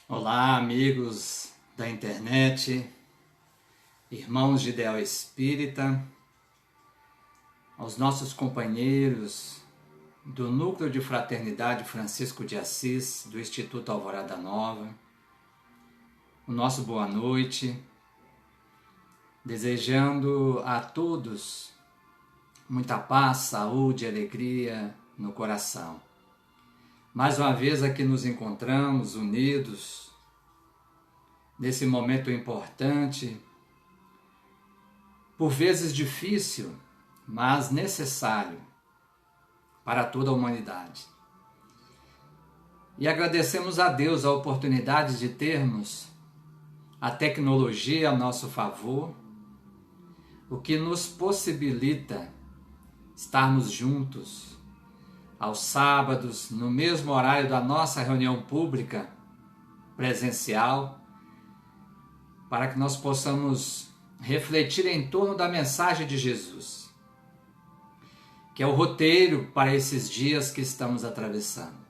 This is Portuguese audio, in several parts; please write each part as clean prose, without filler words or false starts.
Olá, amigos da internet, irmãos de ideal espírita, aos nossos companheiros do Núcleo de Fraternidade Francisco de Assis, do Instituto Alvorada Nova, o nosso boa noite, desejando a todos muita paz, saúde e alegria no coração. Mais uma vez aqui nos encontramos unidos nesse momento importante, por vezes difícil, mas necessário para toda a humanidade. E agradecemos a Deus a oportunidade de termos a tecnologia a nosso favor, o que nos possibilita estarmos juntos aos sábados, no mesmo horário da nossa reunião pública presencial, para que nós possamos refletir em torno da mensagem de Jesus, que é o roteiro para esses dias que estamos atravessando.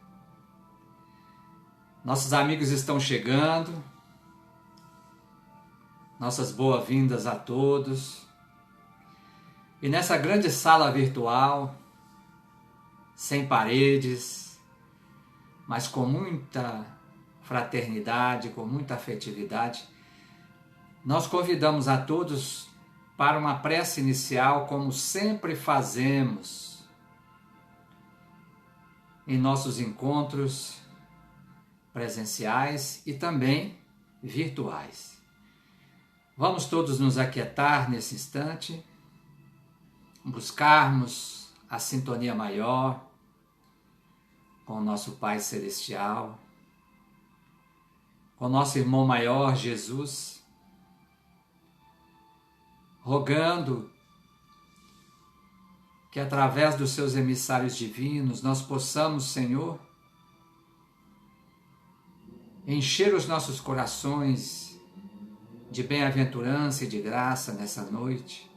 Nossos amigos estão chegando, nossas boas-vindas a todos. E nessa grande sala virtual, sem paredes, mas com muita fraternidade, com muita afetividade, nós convidamos a todos para uma prece inicial, como sempre fazemos em nossos encontros presenciais e também virtuais. Vamos todos nos aquietar nesse instante, buscarmos a sintonia maior com o nosso Pai Celestial, com o nosso irmão maior, Jesus, rogando que através dos seus emissários divinos nós possamos, Senhor, encher os nossos corações de bem-aventurança e de graça nessa noite,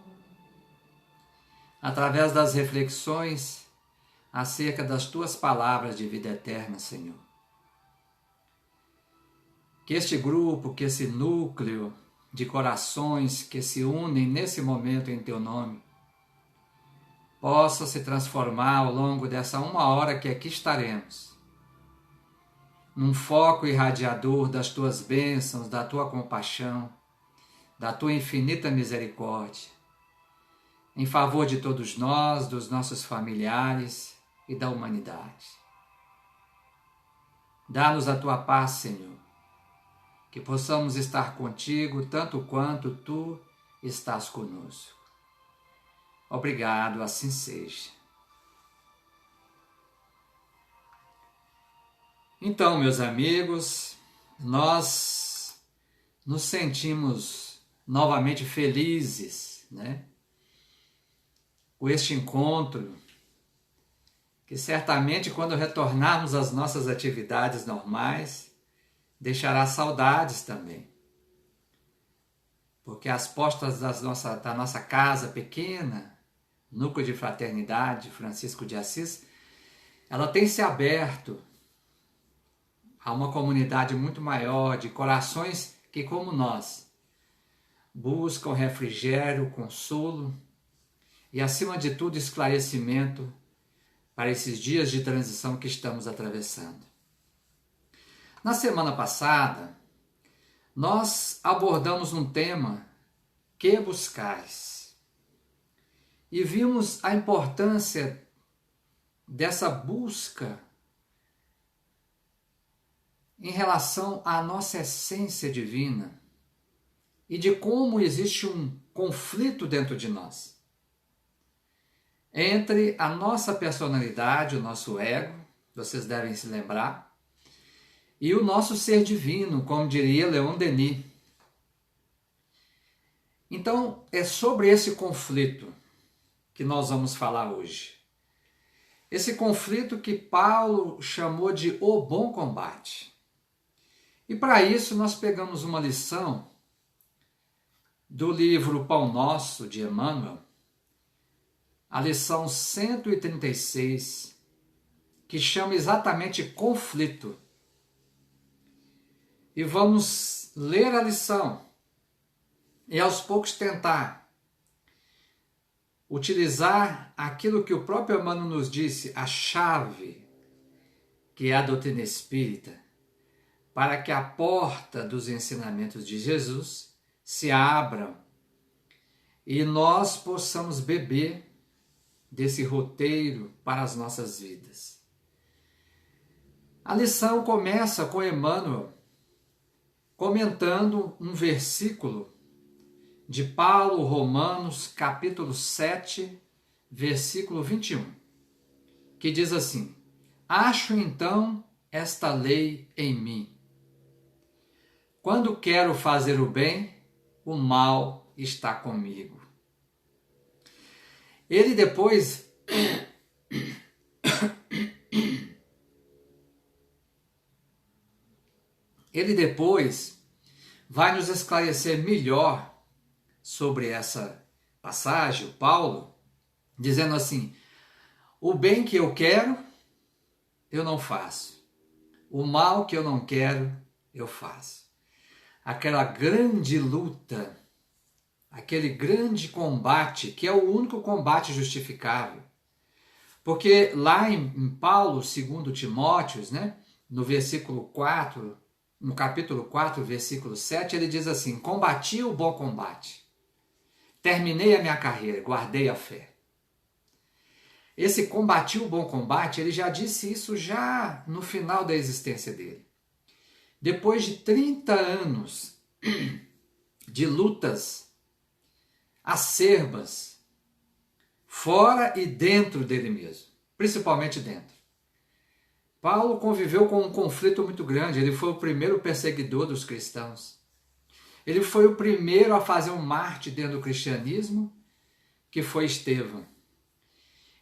através das reflexões acerca das Tuas palavras de vida eterna, Senhor. Que este grupo, que esse núcleo de corações que se unem nesse momento em Teu nome, possa se transformar ao longo dessa 1 hora que aqui estaremos, num foco irradiador das Tuas bênçãos, da Tua compaixão, da Tua infinita misericórdia, em favor de todos nós, dos nossos familiares e da humanidade. Dá-nos a Tua paz, Senhor, que possamos estar contigo tanto quanto Tu estás conosco. Obrigado, assim seja. Então, meus amigos, nós nos sentimos novamente felizes, com este encontro, que certamente quando retornarmos às nossas atividades normais, deixará saudades também. Porque as portas da nossa casa pequena, Núcleo de Fraternidade Francisco de Assis, ela tem se aberto a uma comunidade muito maior de corações que, como nós, buscam refrigério, consolo e, acima de tudo, esclarecimento para esses dias de transição que estamos atravessando. Na semana passada, nós abordamos um tema, que buscais? E vimos a importância dessa busca em relação à nossa essência divina e de como existe um conflito dentro de nós entre a nossa personalidade, o nosso ego, vocês devem se lembrar, e o nosso ser divino, como diria Leon Denis. Então, é sobre esse conflito que nós vamos falar hoje. Esse conflito que Paulo chamou de o bom combate. E para isso nós pegamos uma lição do livro Pão Nosso, de Emmanuel, a lição 136, que chama exatamente conflito. e vamos ler a lição e aos poucos tentar utilizar aquilo que o próprio Emmanuel nos disse, a chave, que é a doutrina espírita, para que a porta dos ensinamentos de Jesus se abra e nós possamos beber desse roteiro para as nossas vidas. A lição começa com Emmanuel comentando um versículo de Paulo, Romanos, capítulo 7, versículo 21, que diz assim: acho então esta lei em mim. Quando quero fazer o bem, o mal está comigo. Ele depois vai nos esclarecer melhor sobre essa passagem, o Paulo, dizendo assim: o bem que eu quero, eu não faço. O mal que eu não quero, eu faço. Aquela grande luta, aquele grande combate, que é o único combate justificável. Porque lá em Paulo, segundo Timóteo, né, no versículo 4, no capítulo 4, versículo 7, ele diz assim: combati o bom combate, terminei a minha carreira, guardei a fé. Esse combati o bom combate, ele já disse isso já no final da existência dele. Depois de 30 anos de lutas acerbas, fora e dentro dele mesmo, principalmente dentro. Paulo conviveu com um conflito muito grande, ele foi o primeiro perseguidor dos cristãos. Ele foi o primeiro a fazer um mártir dentro do cristianismo, que foi Estevão.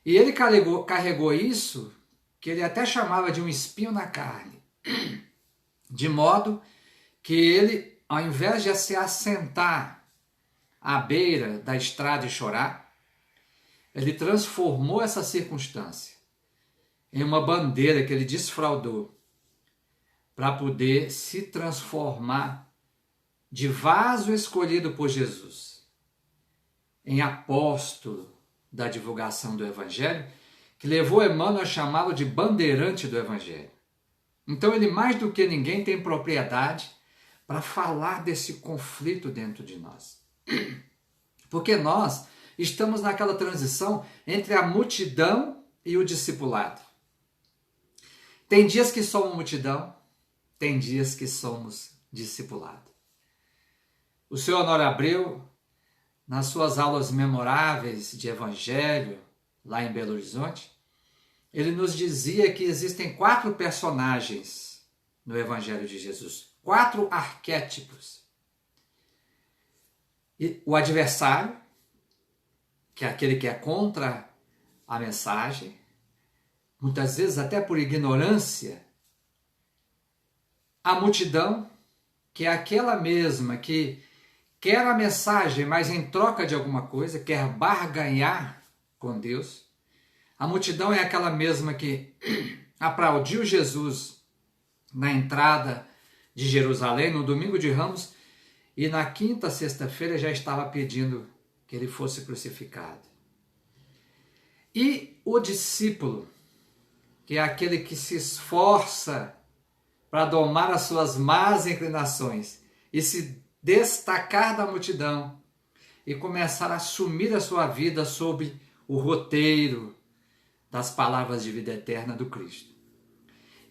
E ele carregou isso, que ele até chamava de um espinho na carne, de modo que ele, ao invés de se assentar à beira da estrada e chorar, ele transformou essa circunstância em uma bandeira que ele desfraldou para poder se transformar de vaso escolhido por Jesus em apóstolo da divulgação do Evangelho, que levou Emmanuel a chamá-lo de bandeirante do Evangelho. Então ele, mais do que ninguém, tem propriedade para falar desse conflito dentro de nós. Porque nós estamos naquela transição entre a multidão e o discipulado. Tem dias que somos multidão, tem dias que somos discipulado. O senhor Honório Abreu, nas suas aulas memoráveis de Evangelho, lá em Belo Horizonte, ele nos dizia que existem 4 personagens no Evangelho de Jesus, 4 arquétipos. E o adversário, que é aquele que é contra a mensagem, muitas vezes até por ignorância. A multidão, que é aquela mesma que quer a mensagem, mas em troca de alguma coisa, quer barganhar com Deus. A multidão é aquela mesma que aplaudiu Jesus na entrada de Jerusalém, no domingo de Ramos, e na quinta, sexta-feira já estava pedindo que ele fosse crucificado. E o discípulo, que é aquele que se esforça para domar as suas más inclinações e se destacar da multidão e começar a assumir a sua vida sob o roteiro das palavras de vida eterna do Cristo.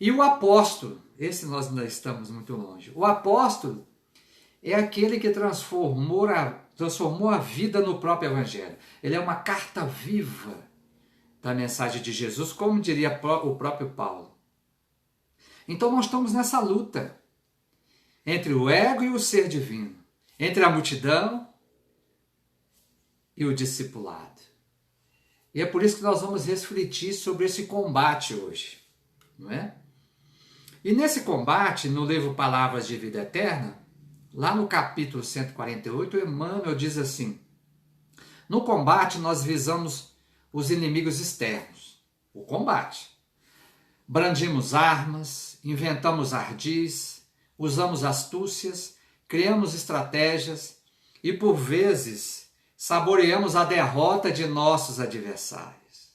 E o apóstolo, esse nós ainda estamos muito longe. O apóstolo é aquele que transformou a vida no próprio Evangelho. Ele é uma carta viva da mensagem de Jesus, como diria o próprio Paulo. Então nós estamos nessa luta entre o ego e o ser divino, entre a multidão e o discipulado. E é por isso que nós vamos refletir sobre esse combate hoje, não é? E nesse combate, no livro Palavras de Vida Eterna, lá no capítulo 148, Emmanuel diz assim: no combate nós visamos os inimigos externos, o combate. Brandimos armas, inventamos ardis, usamos astúcias, criamos estratégias e, por vezes, saboreamos a derrota de nossos adversários.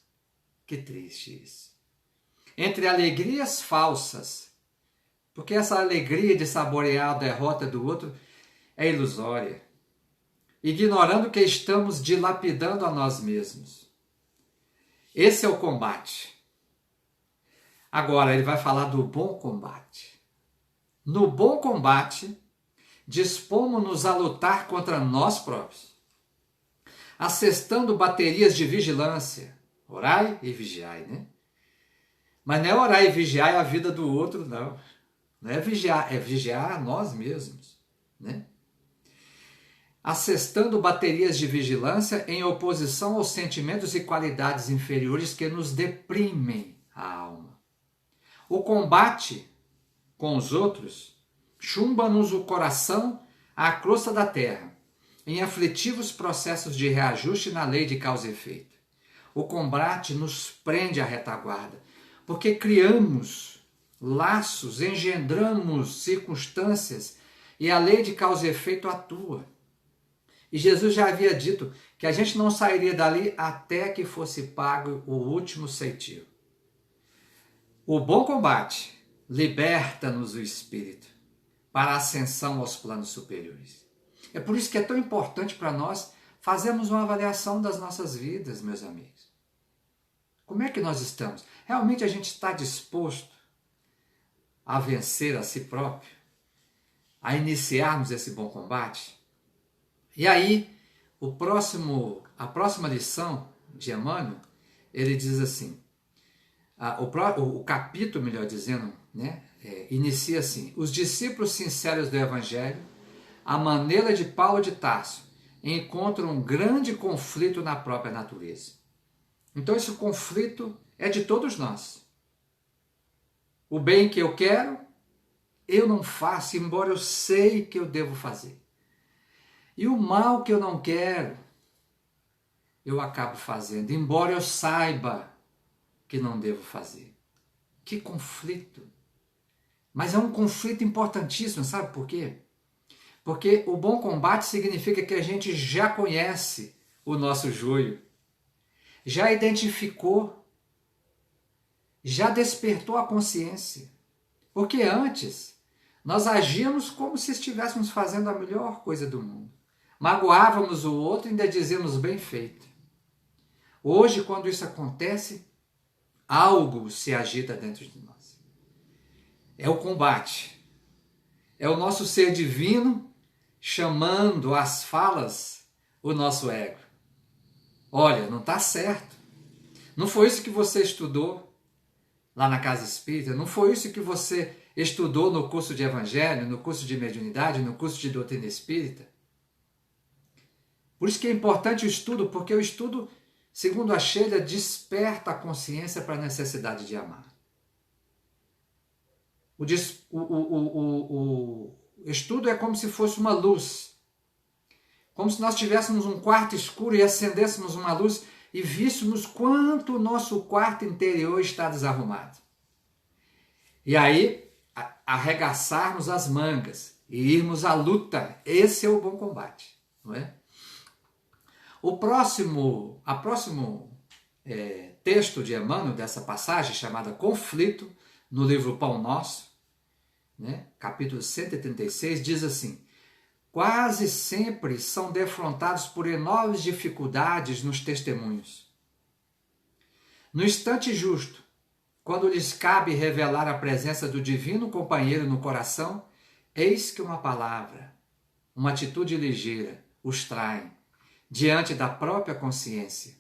Que triste isso. Entre alegrias falsas, porque essa alegria de saborear a derrota do outro é ilusória, ignorando que estamos dilapidando a nós mesmos. Esse é o combate. Agora ele vai falar do bom combate. No bom combate, dispomos-nos a lutar contra nós próprios, assestando baterias de vigilância. Orai e vigiai, né? Mas não é orar e vigiar a vida do outro, não. Não é vigiar a nós mesmos, né? Assestando baterias de vigilância em oposição aos sentimentos e qualidades inferiores que nos deprimem a alma. O combate com os outros chumba-nos o coração à crosta da terra, em aflitivos processos de reajuste na lei de causa e efeito. O combate nos prende à retaguarda, porque criamos laços, engendramos circunstâncias e a lei de causa e efeito atua. E Jesus já havia dito que a gente não sairia dali até que fosse pago o último ceitil. O bom combate liberta-nos o espírito para a ascensão aos planos superiores. É por isso que é tão importante para nós fazermos uma avaliação das nossas vidas, meus amigos. Como é que nós estamos? Realmente a gente está disposto a vencer a si próprio? A iniciarmos esse bom combate? E aí, a próxima lição de Emmanuel, ele diz assim, o capítulo, melhor dizendo, né, inicia assim: os discípulos sinceros do Evangelho, à maneira de Paulo de Tarso, encontram um grande conflito na própria natureza. Então esse conflito é de todos nós. O bem que eu quero, eu não faço, embora eu sei que eu devo fazer. E o mal que eu não quero, eu acabo fazendo, embora eu saiba que não devo fazer. Que conflito! Mas é um conflito importantíssimo, sabe por quê? Porque o bom combate significa que a gente já conhece o nosso joio, já identificou, já despertou a consciência. Porque antes nós agíamos como se estivéssemos fazendo a melhor coisa do mundo. Magoávamos o outro e ainda dizíamos bem feito. Hoje, quando isso acontece, algo se agita dentro de nós. É o combate. É o nosso ser divino chamando às falas o nosso ego. Olha, não está certo. Não foi isso que você estudou lá na Casa Espírita. Não foi isso que você estudou no curso de Evangelho, no curso de Mediunidade, no curso de Doutrina Espírita. Por isso que é importante o estudo, porque o estudo, segundo a Sheila, desperta a consciência para a necessidade de amar. O estudo é como se fosse uma luz. Como se nós tivéssemos um quarto escuro e acendêssemos uma luz e víssemos quanto o nosso quarto interior está desarrumado. E aí, arregaçarmos as mangas e irmos à luta. Esse é o bom combate, não é? O próximo texto de Emmanuel, dessa passagem chamada Conflito, no livro Pão Nosso, né, capítulo 136, diz assim: quase sempre são defrontados por enormes dificuldades nos testemunhos. No instante justo, quando lhes cabe revelar a presença do divino companheiro no coração, eis que uma palavra, uma atitude ligeira os traem diante da própria consciência,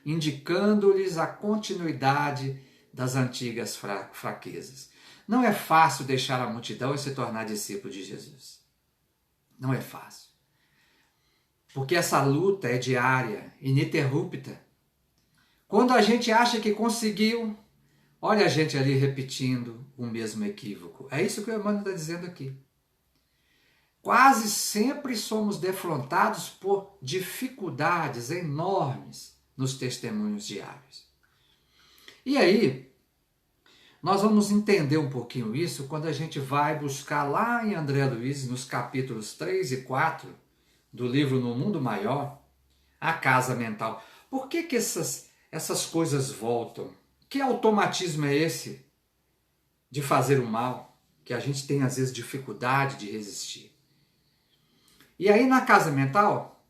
indicando-lhes a continuidade das antigas fraquezas. Não é fácil deixar a multidão e se tornar discípulo de Jesus. Não é fácil. Porque essa luta é diária, ininterrupta. Quando a gente acha que conseguiu, olha a gente ali repetindo o mesmo equívoco. É isso que o Emmanuel está dizendo aqui. Quase sempre somos defrontados por dificuldades enormes nos testemunhos diários. E aí, Nós vamos entender um pouquinho isso quando a gente vai buscar lá em André Luiz, nos capítulos 3 e 4 do livro No Mundo Maior, a casa mental. Por que essas coisas voltam? Que automatismo é esse de fazer o mal, que a gente tem às vezes dificuldade de resistir? E aí na casa mental,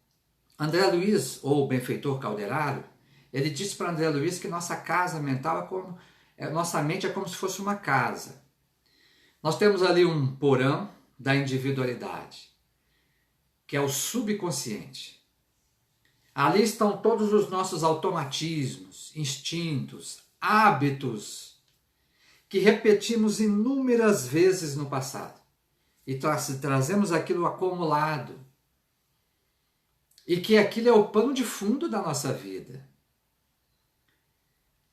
André Luiz, ou benfeitor Calderaro, ele disse para André Luiz que nossa casa mental é como... nossa mente é como se fosse uma casa. Nós temos ali um porão da individualidade, que é o subconsciente. Ali estão todos os nossos automatismos, instintos, hábitos, que repetimos inúmeras vezes no passado. E trazemos aquilo acumulado. E que aquilo é o pano de fundo da nossa vida.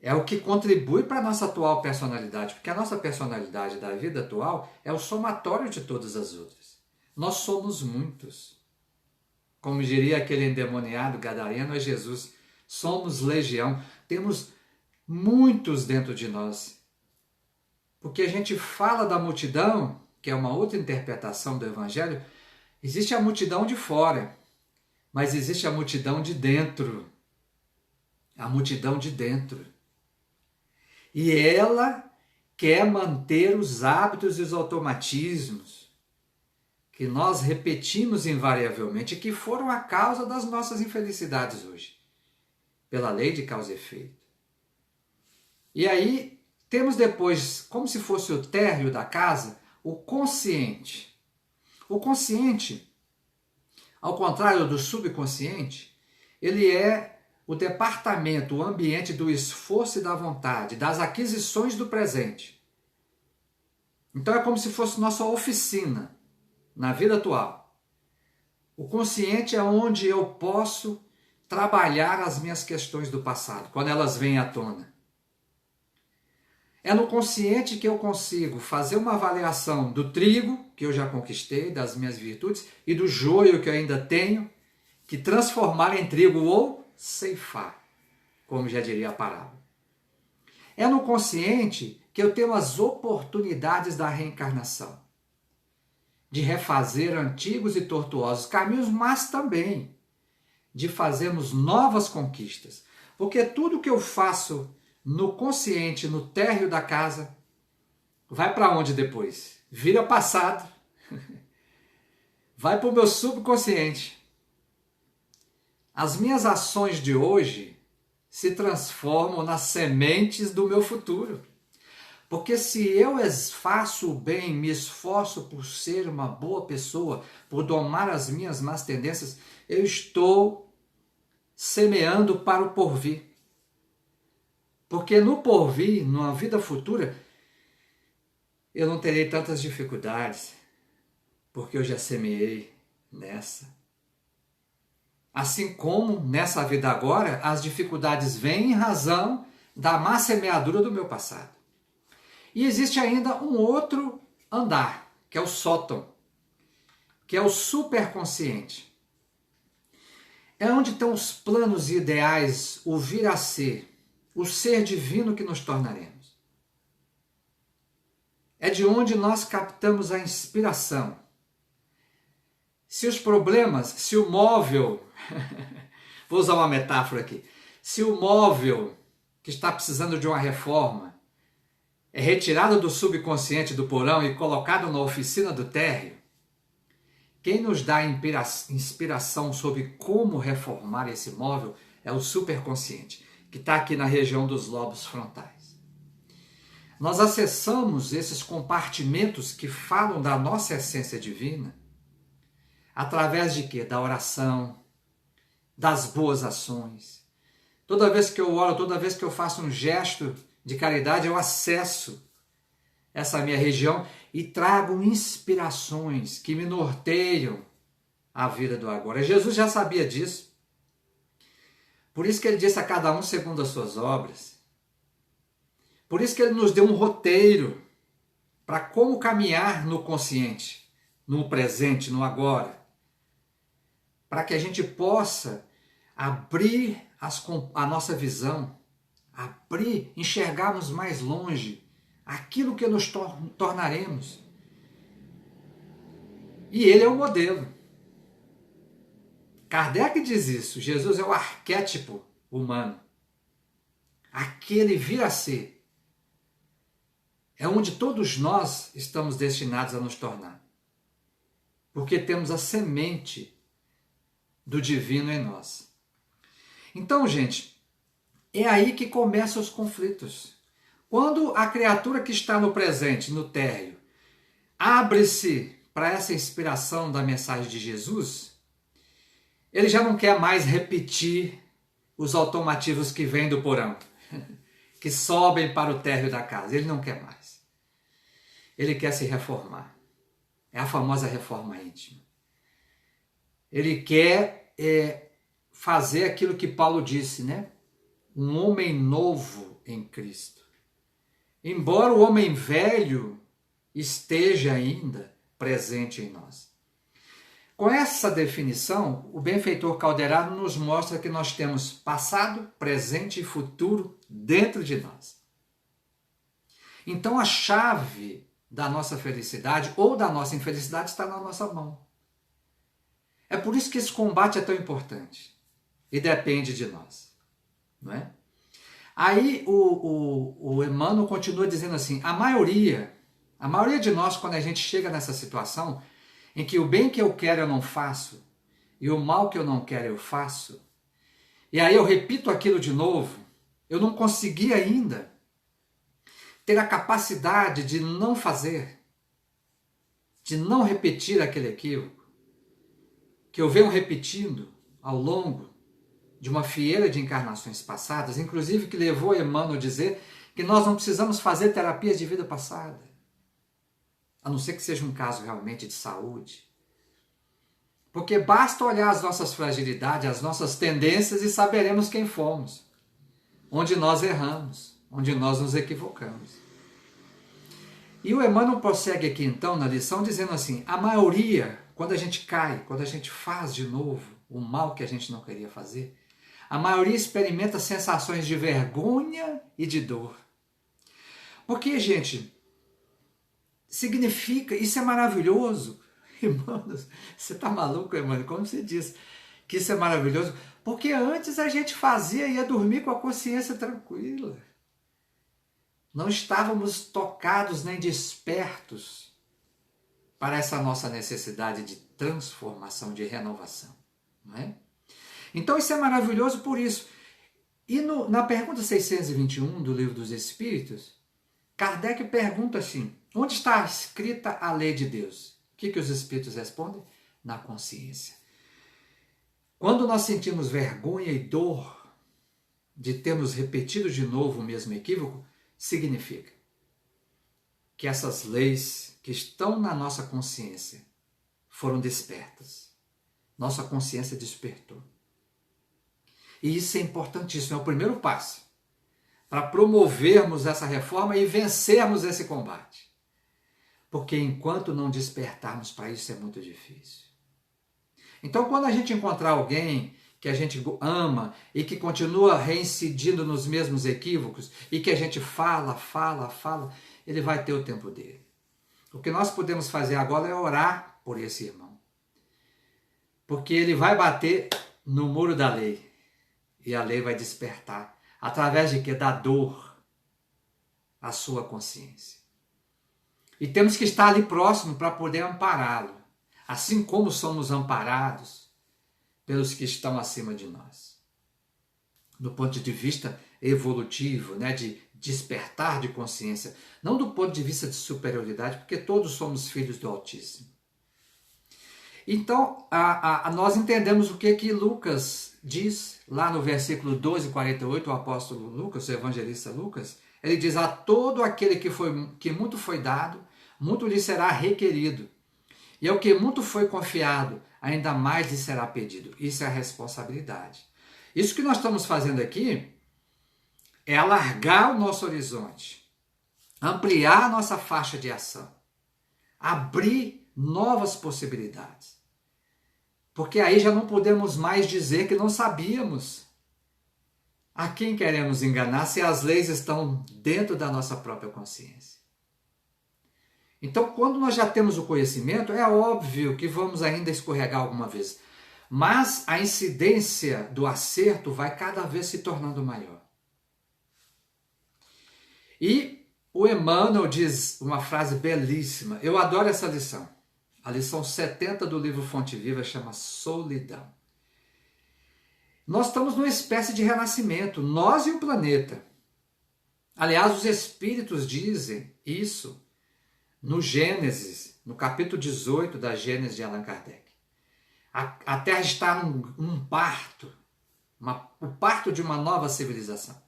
É o que contribui para a nossa atual personalidade, porque a nossa personalidade da vida atual é o somatório de todas as outras. Nós somos muitos. Como diria aquele endemoniado gadareno, é Jesus. Somos legião. Temos muitos dentro de nós. Porque a gente fala da multidão, que é uma outra interpretação do Evangelho, existe a multidão de fora, mas existe a multidão de dentro. A multidão de dentro. E ela quer manter os hábitos e os automatismos que nós repetimos invariavelmente e que foram a causa das nossas infelicidades hoje, pela lei de causa e efeito. E aí temos depois, como se fosse o térreo da casa, o consciente. O consciente, ao contrário do subconsciente, ele é o departamento, o ambiente do esforço e da vontade, das aquisições do presente. Então é como se fosse nossa oficina na vida atual. O consciente é onde eu posso trabalhar as minhas questões do passado, quando elas vêm à tona. É no consciente que eu consigo fazer uma avaliação do trigo, que eu já conquistei, das minhas virtudes, e do joio que eu ainda tenho, que transformar em trigo ou ceifar, como já diria a parábola. É no consciente que eu tenho as oportunidades da reencarnação, de refazer antigos e tortuosos caminhos, mas também de fazermos novas conquistas. Porque tudo que eu faço no consciente, no térreo da casa, vai para onde depois? Vira passado. Vai para o meu subconsciente. As minhas ações de hoje se transformam nas sementes do meu futuro. Porque se eu faço o bem, me esforço por ser uma boa pessoa, por domar as minhas más tendências, eu estou semeando para o porvir. Porque no porvir, numa vida futura, eu não terei tantas dificuldades, porque eu já semeei nessa. Assim como nessa vida agora, as dificuldades vêm em razão da má semeadura do meu passado. E existe ainda um outro andar, que é o sótão, que é o superconsciente. É onde estão os planos e ideais, o vir a ser, o ser divino que nos tornaremos. É de onde nós captamos a inspiração. Se os problemas, se o móvel, vou usar uma metáfora aqui, se o móvel que está precisando de uma reforma é retirado do subconsciente do porão e colocado na oficina do térreo, quem nos dá inspiração sobre como reformar esse móvel é o superconsciente, que está aqui na região dos lobos frontais. Nós acessamos esses compartimentos que falam da nossa essência divina através de quê? Da oração, das boas ações. Toda vez que eu oro, toda vez que eu faço um gesto de caridade, eu acesso essa minha região e trago inspirações que me norteiam a vida do agora. Jesus já sabia disso. Por isso que ele disse a cada um segundo as suas obras. Por isso que ele nos deu um roteiro para como caminhar no consciente, no presente, no agora. Para que a gente possa abrir a nossa visão, enxergarmos mais longe aquilo que nos tornaremos. E ele é o modelo. Kardec diz isso, Jesus é o arquétipo humano. Aquele vir a ser. É onde todos nós estamos destinados a nos tornar. Porque temos a semente do divino em nós. Então, gente, é aí que começam os conflitos. Quando a criatura que está no presente, no térreo, abre-se para essa inspiração da mensagem de Jesus, ele já não quer mais repetir os automativos que vêm do porão, que sobem para o térreo da casa. Ele não quer mais. Ele quer se reformar. É a famosa reforma íntima. Ele quer fazer aquilo que Paulo disse, né? Um homem novo em Cristo. Embora o homem velho esteja ainda presente em nós. Com essa definição, o benfeitor Calderaro nos mostra que nós temos passado, presente e futuro dentro de nós. Então a chave da nossa felicidade ou da nossa infelicidade está na nossa mão. É por isso que esse combate é tão importante e depende de nós, não é? Aí o Emmanuel continua dizendo assim, a maioria de nós, quando a gente chega nessa situação em que o bem que eu quero eu não faço e o mal que eu não quero eu faço, e aí eu repito aquilo de novo, eu não consegui ainda ter a capacidade de não fazer, de não repetir aquele equívoco, que eu venho repetindo ao longo de uma fileira de encarnações passadas, inclusive que levou Emmanuel a dizer que nós não precisamos fazer terapias de vida passada, a não ser que seja um caso realmente de saúde. Porque basta olhar as nossas fragilidades, as nossas tendências e saberemos quem fomos, onde nós erramos, onde nós nos equivocamos. E o Emmanuel prossegue aqui então na lição dizendo assim, a maioria, quando a gente cai, quando a gente faz de novo o mal que a gente não queria fazer, a maioria experimenta sensações de vergonha e de dor. Porque, gente, significa, isso é maravilhoso. Emmanuel, você está maluco, Emmanuel? Como você diz que isso é maravilhoso? Porque antes a gente fazia e ia dormir com a consciência tranquila. Não estávamos tocados nem despertos para essa nossa necessidade de transformação, de renovação. Não é? Então isso é maravilhoso por isso. E na pergunta 621 do Livro dos Espíritos, Kardec pergunta assim, onde está escrita a lei de Deus? O que os Espíritos respondem? Na consciência. Quando nós sentimos vergonha e dor de termos repetido de novo o mesmo equívoco, significa que essas leis que estão na nossa consciência foram despertas. Nossa consciência despertou. E isso é importantíssimo, é o primeiro passo para promovermos essa reforma e vencermos esse combate. Porque enquanto não despertarmos para isso é muito difícil. Então quando a gente encontrar alguém que a gente ama e que continua reincidindo nos mesmos equívocos e que a gente fala, ele vai ter o tempo dele. O que nós podemos fazer agora é orar por esse irmão. Porque ele vai bater no muro da lei. E a lei vai despertar. Através de quê? Da dor. A sua consciência. E temos que estar ali próximo para poder ampará-lo. Assim como somos amparados pelos que estão acima de nós. Do ponto de vista evolutivo, né, de despertar de consciência. Não do ponto de vista de superioridade, porque todos somos filhos do Altíssimo. Então, nós entendemos o que Lucas diz, lá no versículo 12:48, o apóstolo Lucas, o evangelista Lucas, ele diz, a todo aquele que muito foi dado, muito lhe será requerido. E ao que muito foi confiado, ainda mais lhe será pedido. Isso é a responsabilidade. Isso que nós estamos fazendo aqui é alargar o nosso horizonte, ampliar a nossa faixa de ação, abrir novas possibilidades. Porque aí já não podemos mais dizer que não sabíamos. A quem queremos enganar se as leis estão dentro da nossa própria consciência? Então, quando nós já temos o conhecimento, é óbvio que vamos ainda escorregar alguma vez. Mas a incidência do acerto vai cada vez se tornando maior. E o Emmanuel diz uma frase belíssima. Eu adoro essa lição. A lição 70 do livro Fonte Viva chama Solidão. Nós estamos numa espécie de renascimento, nós e o planeta. Aliás, os espíritos dizem isso no Gênesis, no capítulo 18 da Gênesis de Allan Kardec. A Terra está num parto, o parto de uma nova civilização.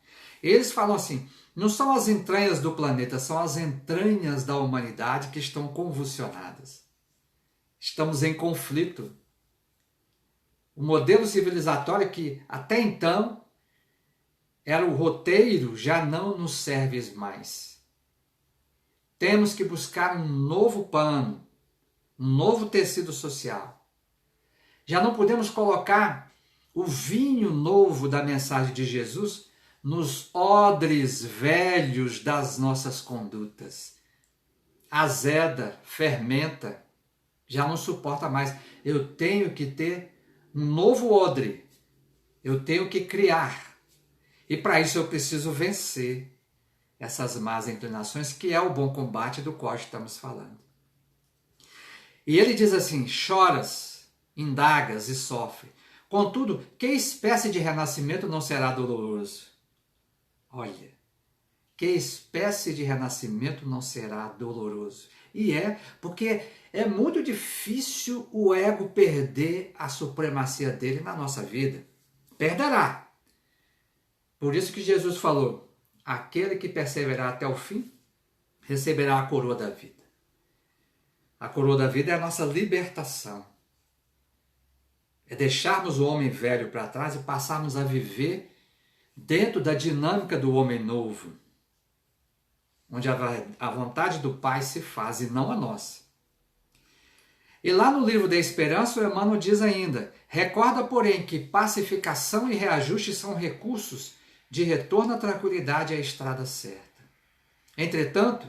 Eles falam assim, não são as entranhas do planeta, são as entranhas da humanidade que estão convulsionadas. Estamos em conflito. O modelo civilizatório que até então era o roteiro já não nos serve mais. Temos que buscar um novo pano, um novo tecido social. Já não podemos colocar o vinho novo da mensagem de Jesus nos odres velhos das nossas condutas. Azeda, fermenta, já não suporta mais. Eu tenho que ter um novo odre. Eu tenho que criar. E para isso eu preciso vencer essas más inclinações, que é o bom combate do qual estamos falando. E ele diz assim, choras, indagas e sofre. Contudo, que espécie de renascimento não será doloroso? Olha, que espécie de renascimento não será doloroso? E porque é muito difícil o ego perder a supremacia dele na nossa vida. Perderá. Por isso que Jesus falou, aquele que perseverar até o fim, receberá a coroa da vida. A coroa da vida é a nossa libertação. É deixarmos o homem velho para trás e passarmos a viver dentro da dinâmica do homem novo, onde a vontade do Pai se faz e não a nossa. E lá no livro da Esperança, o Emmanuel diz ainda, recorda, porém, que pacificação e reajuste são recursos de retorno à tranquilidade e à estrada certa. Entretanto,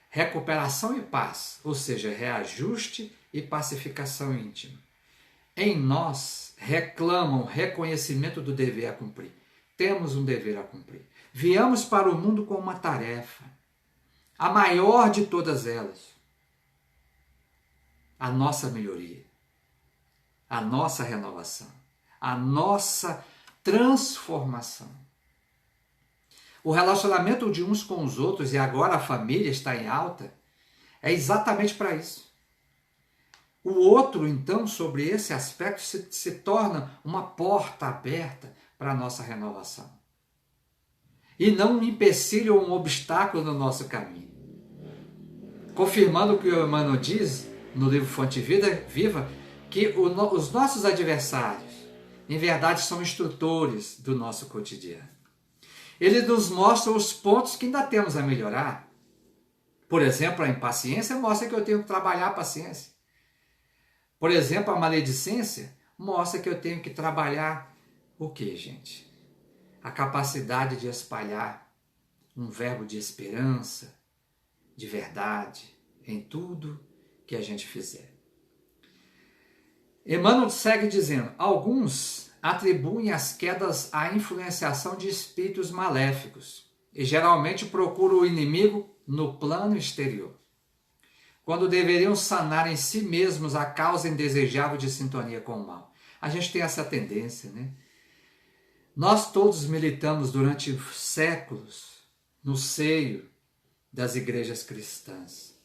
recuperação e paz, ou seja, reajuste e pacificação íntima, em nós reclamam reconhecimento do dever a cumprir. Temos um dever a cumprir. Viemos para o mundo com uma tarefa, a maior de todas elas, a nossa melhoria, a nossa renovação, a nossa transformação. O relacionamento de uns com os outros, e agora a família está em alta, é exatamente para isso. O outro, então, sobre esse aspecto, se torna uma porta aberta para a nossa renovação. E não um empecilho ou um obstáculo no nosso caminho. Confirmando o que o Emmanuel diz no livro Fonte Viva, que os nossos adversários, em verdade, são instrutores do nosso cotidiano. Eles nos mostram os pontos que ainda temos a melhorar. Por exemplo, a impaciência mostra que eu tenho que trabalhar a paciência. Por exemplo, a maledicência mostra que eu tenho que trabalhar o quê, gente? A capacidade de espalhar um verbo de esperança, de verdade, em tudo que a gente fizer. Emmanuel segue dizendo, alguns atribuem as quedas à influenciação de espíritos maléficos e geralmente procuram o inimigo no plano exterior, quando deveriam sanar em si mesmos a causa indesejável de sintonia com o mal. A gente tem essa tendência, né? Nós todos militamos durante séculos no seio das igrejas cristãs.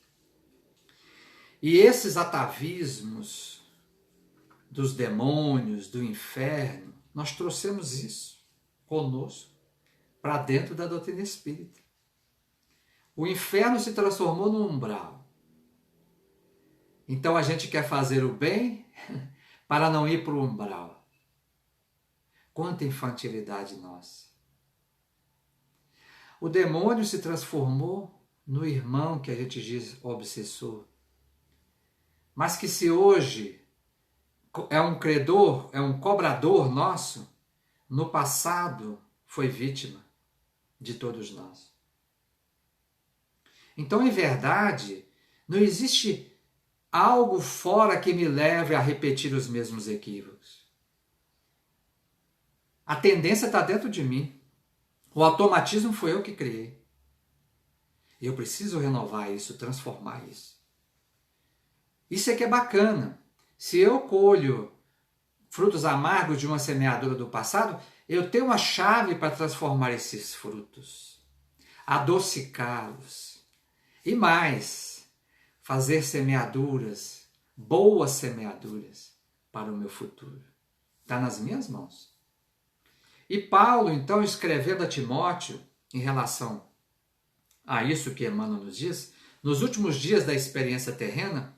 E esses atavismos dos demônios, do inferno, nós trouxemos isso conosco para dentro da doutrina espírita. O inferno se transformou num umbral. Então a gente quer fazer o bem para não ir para o umbral. Quanta infantilidade nossa. O demônio se transformou no irmão que a gente diz obsessor. Mas que se hoje é um credor, é um cobrador nosso, no passado foi vítima de todos nós. Então, em verdade, não existe algo fora que me leve a repetir os mesmos equívocos. A tendência está dentro de mim. O automatismo foi eu que criei. E eu preciso renovar isso, transformar isso. Isso é que é bacana. Se eu colho frutos amargos de uma semeadura do passado, eu tenho uma chave para transformar esses frutos, adocicá-los. E mais, fazer semeaduras, boas semeaduras para o meu futuro. Está nas minhas mãos. E Paulo, então, escrevendo a Timóteo, em relação a isso que Emmanuel nos diz, nos últimos dias da experiência terrena,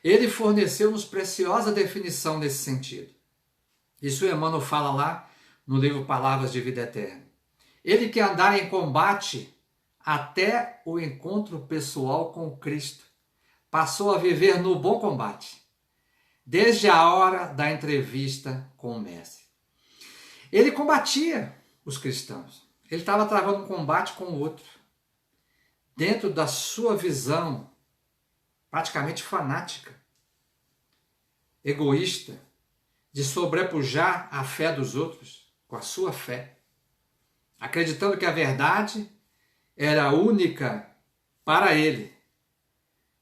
ele forneceu-nos preciosa definição nesse sentido. Isso Emmanuel fala lá no livro Palavras de Vida Eterna. Ele que andar em combate até o encontro pessoal com Cristo, passou a viver no bom combate, desde a hora da entrevista com o Mestre. Ele combatia os cristãos. Ele estava travando um combate com o outro, dentro da sua visão praticamente fanática, egoísta, de sobrepujar a fé dos outros com a sua fé, acreditando que a verdade era única para ele.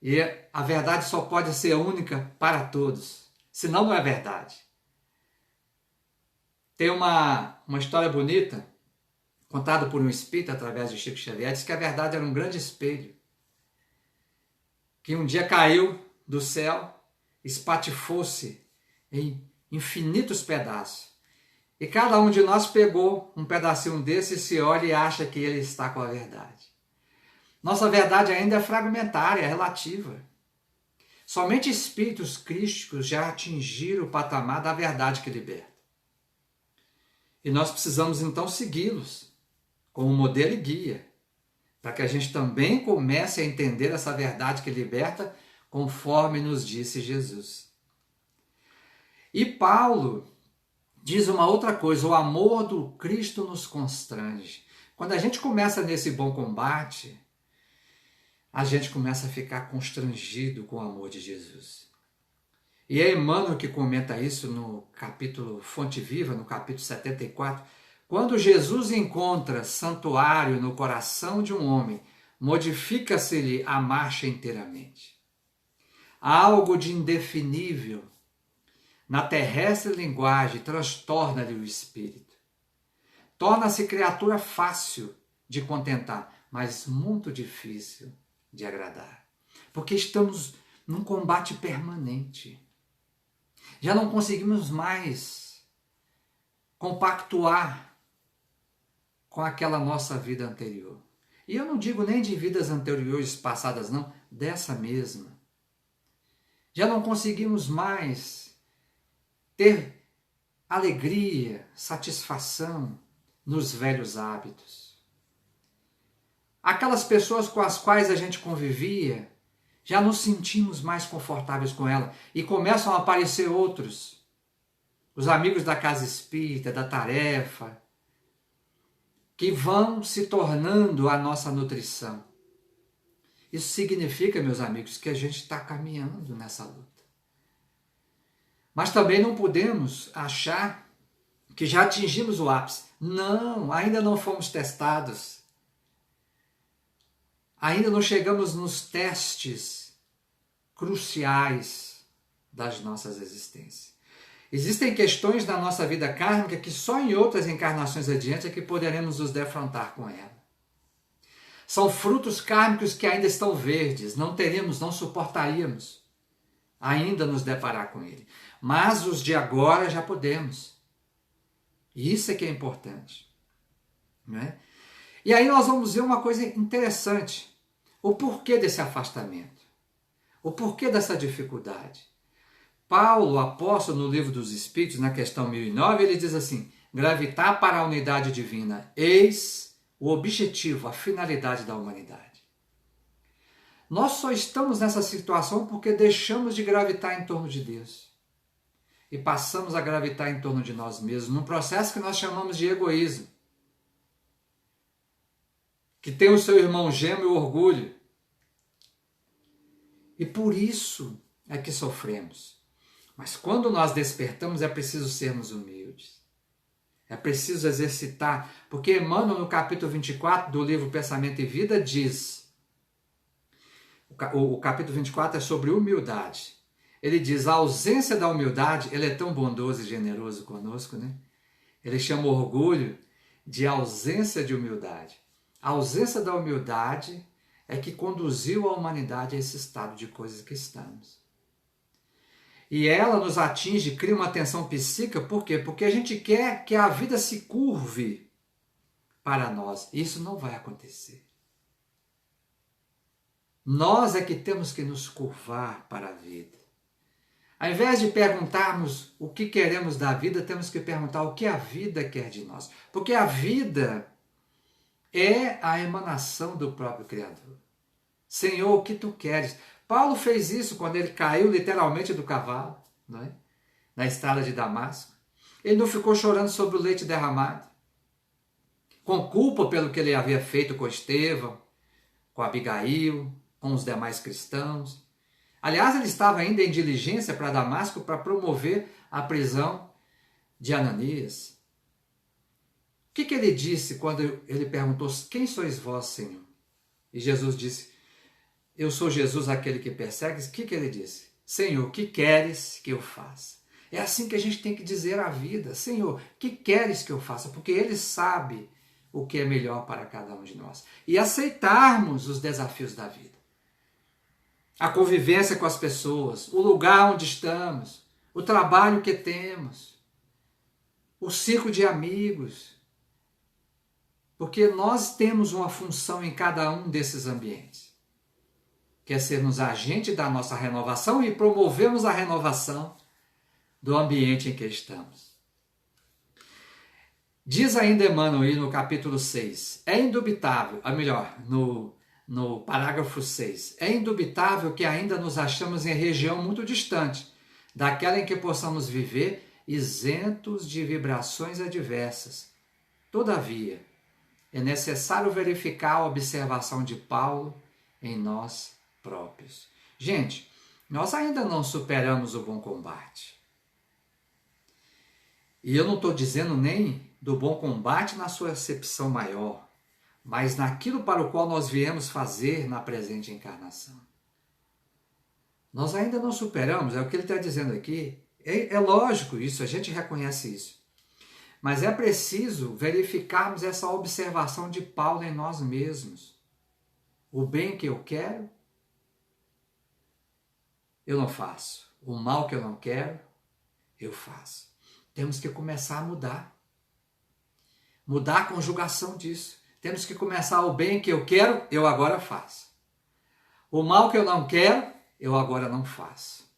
E a verdade só pode ser única para todos, senão não é verdade. Tem uma história bonita, contada por um espírito através de Chico Xavier, diz que a verdade era um grande espelho, que um dia caiu do céu, espatifou-se em infinitos pedaços. E cada um de nós pegou um pedacinho desse e se olha e acha que ele está com a verdade. Nossa verdade ainda é fragmentária, é relativa. Somente espíritos crísticos já atingiram o patamar da verdade que liberta. E nós precisamos então segui-los como modelo e guia, para que a gente também comece a entender essa verdade que liberta, conforme nos disse Jesus. E Paulo diz uma outra coisa: o amor do Cristo nos constrange. Quando a gente começa nesse bom combate, a gente começa a ficar constrangido com o amor de Jesus. E é Emmanuel que comenta isso no capítulo Fonte Viva, no capítulo 74. Quando Jesus encontra santuário no coração de um homem, modifica-se-lhe a marcha inteiramente. Algo de indefinível na terrestre linguagem transtorna-lhe o espírito. Torna-se criatura fácil de contentar, mas muito difícil de agradar. Porque estamos num combate permanente. Já não conseguimos mais compactuar com aquela nossa vida anterior. E eu não digo nem de vidas anteriores passadas, não, dessa mesma. Já não conseguimos mais ter alegria, satisfação nos velhos hábitos. Aquelas pessoas com as quais a gente convivia, já nos sentimos mais confortáveis com ela e começam a aparecer outros. Os amigos da casa espírita, da tarefa, que vão se tornando a nossa nutrição. Isso significa, meus amigos, que a gente está caminhando nessa luta. Mas também não podemos achar que já atingimos o ápice. Não, ainda não fomos testados. Ainda não chegamos nos testes cruciais das nossas existências. Existem questões da nossa vida kármica que só em outras encarnações adiante é que poderemos nos defrontar com ela. São frutos kármicos que ainda estão verdes, não teríamos, não suportaríamos ainda nos deparar com ele. Mas os de agora já podemos. E isso é que é importante. Não é? E aí nós vamos ver uma coisa interessante. O porquê desse afastamento. O porquê dessa dificuldade. Paulo, apóstolo, no Livro dos Espíritos, na questão 1009, ele diz assim: gravitar para a unidade divina, eis o objetivo, a finalidade da humanidade. Nós só estamos nessa situação porque deixamos de gravitar em torno de Deus. e passamos a gravitar em torno de nós mesmos, num processo que nós chamamos de egoísmo, que tem o seu irmão gêmeo, o orgulho. E por isso é que sofremos. Mas quando nós despertamos, é preciso sermos humildes. É preciso exercitar, porque Emmanuel, no capítulo 24 do livro Pensamento e Vida, diz, o capítulo 24 é sobre humildade. Ele diz, a ausência da humildade, ele é tão bondoso e generoso conosco, né? Ele chama o orgulho de ausência de humildade. A ausência da humildade é que conduziu a humanidade a esse estado de coisas que estamos. E ela nos atinge, cria uma tensão psíquica, por quê? Porque a gente quer que a vida se curve para nós. Isso não vai acontecer. Nós é que temos que nos curvar para a vida. Ao invés de perguntarmos o que queremos da vida, temos que perguntar o que a vida quer de nós. Porque a vida é a emanação do próprio Criador. Senhor, o que tu queres? Paulo fez isso quando ele caiu literalmente do cavalo, não é? Na estrada de Damasco. Ele não ficou chorando sobre o leite derramado, com culpa pelo que ele havia feito com Estevão, com Abigail, com os demais cristãos. Aliás, ele estava ainda em diligência para Damasco para promover a prisão de Ananias. O que ele disse quando ele perguntou, quem sois vós, Senhor? E Jesus disse, eu sou Jesus, aquele que persegue. O que ele disse? Senhor, o que queres que eu faça? É assim que a gente tem que dizer à vida. Senhor, o que queres que eu faça? Porque Ele sabe o que é melhor para cada um de nós. E aceitarmos os desafios da vida. A convivência com as pessoas, o lugar onde estamos, o trabalho que temos, o círculo de amigos. Porque nós temos uma função em cada um desses ambientes. Que é sermos agente da nossa renovação e promovermos a renovação do ambiente em que estamos. Diz ainda Emmanuel no capítulo 6, é indubitável, ou melhor, no parágrafo 6, é indubitável que ainda nos achamos em região muito distante daquela em que possamos viver isentos de vibrações adversas. Todavia, é necessário verificar a observação de Paulo em nós próprios. Gente, nós ainda não superamos o bom combate. E eu não estou dizendo nem do bom combate na sua acepção maior, mas naquilo para o qual nós viemos fazer na presente encarnação. Nós ainda não superamos, é o que ele está dizendo aqui. É lógico isso, a gente reconhece isso. Mas é preciso verificarmos essa observação de Paulo em nós mesmos. O bem que eu quero, eu não faço. O mal que eu não quero, eu faço. Temos que começar a mudar. Mudar a conjugação disso. Temos que começar o bem que eu quero, eu agora faço. O mal que eu não quero, eu agora não faço.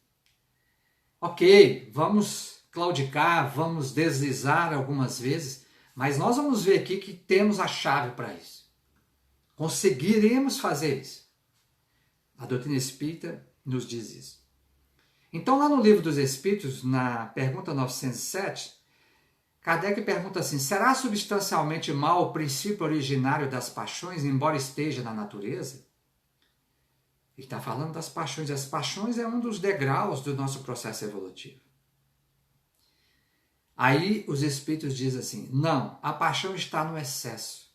Ok, vamos claudicar, vamos deslizar algumas vezes, mas nós vamos ver aqui que temos a chave para isso. Conseguiremos fazer isso. A doutrina espírita nos diz isso. Então, lá no Livro dos Espíritos, na pergunta 907, Kardec pergunta assim, será substancialmente mal o princípio originário das paixões, embora esteja na natureza? Ele está falando das paixões. As paixões é um dos degraus do nosso processo evolutivo. Aí os Espíritos dizem assim, não, a paixão está no excesso,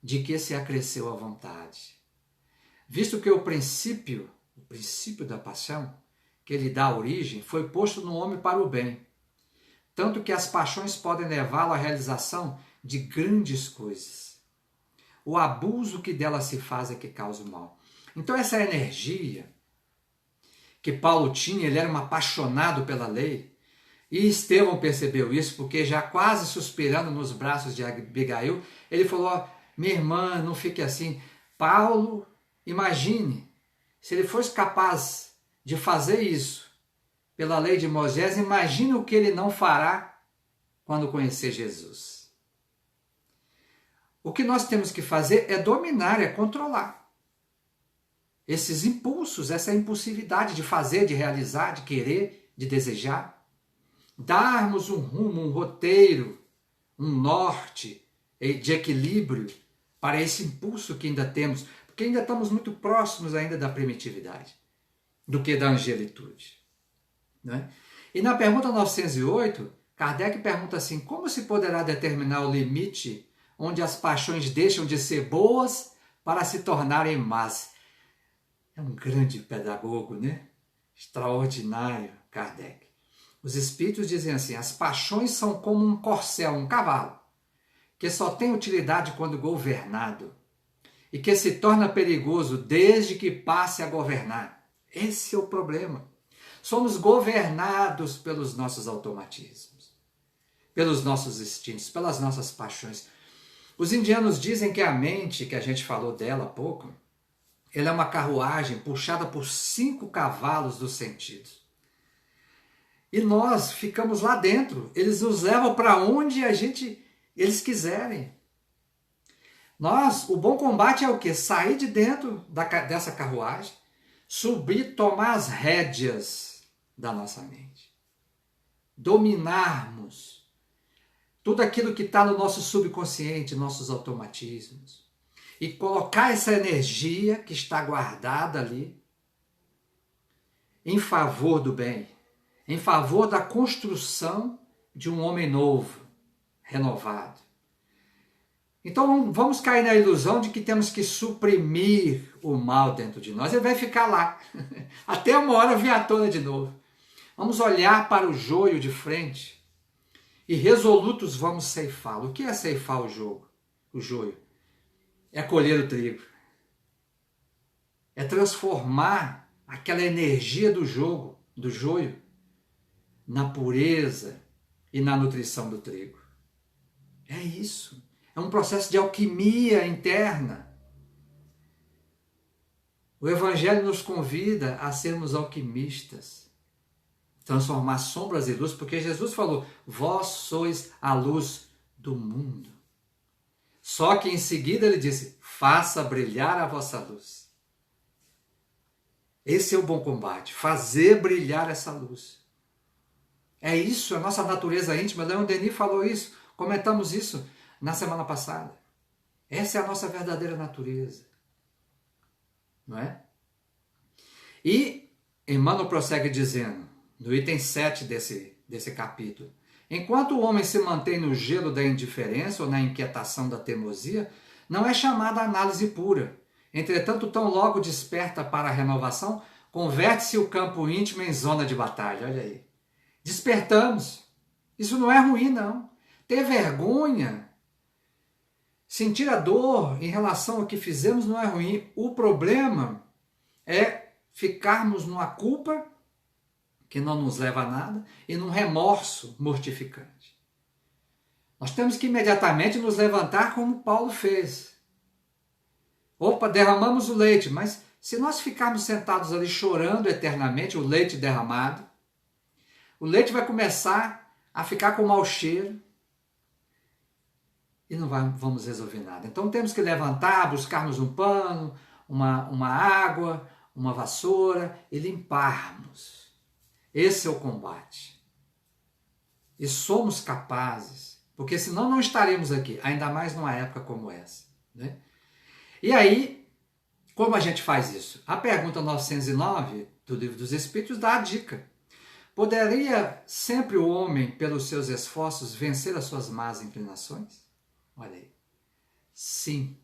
de que se acresceu a vontade. Visto que o princípio da paixão, que ele dá origem, foi posto no homem para o bem. Tanto que as paixões podem levá-lo à realização de grandes coisas. O abuso que dela se faz é que causa o mal. Então essa energia que Paulo tinha, ele era um apaixonado pela lei, e Estevão percebeu isso, porque já quase suspirando nos braços de Abigail, ele falou, minha irmã, não fique assim. Paulo, imagine, se ele fosse capaz de fazer isso pela lei de Moisés, imagine o que ele não fará quando conhecer Jesus. O que nós temos que fazer é dominar, é controlar esses impulsos, essa impulsividade de fazer, de realizar, de querer, de desejar. darmos um rumo, um roteiro, um norte de equilíbrio para esse impulso que ainda temos, porque ainda estamos muito próximos ainda da primitividade, do que da angelitude. Né? E na pergunta 908, Kardec pergunta assim, como se poderá determinar o limite onde as paixões deixam de ser boas para se tornarem más? É um grande pedagogo, né? Extraordinário, Kardec. Os espíritos dizem assim, as paixões são como um corcel, um cavalo, que só tem utilidade quando governado e que se torna perigoso desde que passe a governar. Esse é o problema. Somos governados pelos nossos automatismos, pelos nossos instintos, pelas nossas paixões. Os indianos dizem que a mente, que a gente falou dela há pouco, ela é uma carruagem puxada por 5 cavalos dos sentidos. E nós ficamos lá dentro. Eles nos levam para onde eles quiserem. O bom combate é o quê? Sair de dentro dessa carruagem, subir, tomar as rédeas da nossa mente. Dominarmos tudo aquilo que está no nosso subconsciente, nossos automatismos. E colocar essa energia que está guardada ali em favor do bem, em favor da construção de um homem novo, renovado. Então vamos cair na ilusão de que temos que suprimir o mal dentro de nós. Ele vai ficar lá, até uma hora vir à tona de novo. Vamos olhar para o joio de frente e resolutos vamos ceifá-lo. O que é ceifar o joio? É colher o trigo. É transformar aquela energia do joio, na pureza e na nutrição do trigo. É isso. É um processo de alquimia interna. O Evangelho nos convida a sermos alquimistas, transformar sombras em luz, porque Jesus falou, vós sois a luz do mundo. Só que em seguida ele disse, faça brilhar a vossa luz. Esse é o bom combate, fazer brilhar essa luz. É isso, a nossa natureza íntima. Leon Denis falou isso, comentamos isso na semana passada. Essa é a nossa verdadeira natureza. Não é? E Emmanuel prossegue dizendo, no item 7 desse capítulo, enquanto o homem se mantém no gelo da indiferença ou na inquietação da teimosia, não é chamada análise pura. Entretanto, tão logo desperta para a renovação, converte-se o campo íntimo em zona de batalha. Olha aí. Despertamos. Isso não é ruim, não. Ter vergonha, sentir a dor em relação ao que fizemos não é ruim. O problema é ficarmos numa culpa que não nos leva a nada e num remorso mortificante. Nós temos que imediatamente nos levantar como Paulo fez. Opa, derramamos o leite, mas se nós ficarmos sentados ali chorando eternamente, o leite derramado, o leite vai começar a ficar com mau cheiro e não vamos resolver nada. Então temos que levantar, buscarmos um pano, uma água, uma vassoura e limparmos. Esse é o combate. E somos capazes, porque senão não estaremos aqui, ainda mais numa época como essa. Né? E aí, como a gente faz isso? A pergunta 909 do Livro dos Espíritos dá a dica. Poderia sempre o homem, pelos seus esforços, vencer as suas más inclinações? Olha aí. Sim.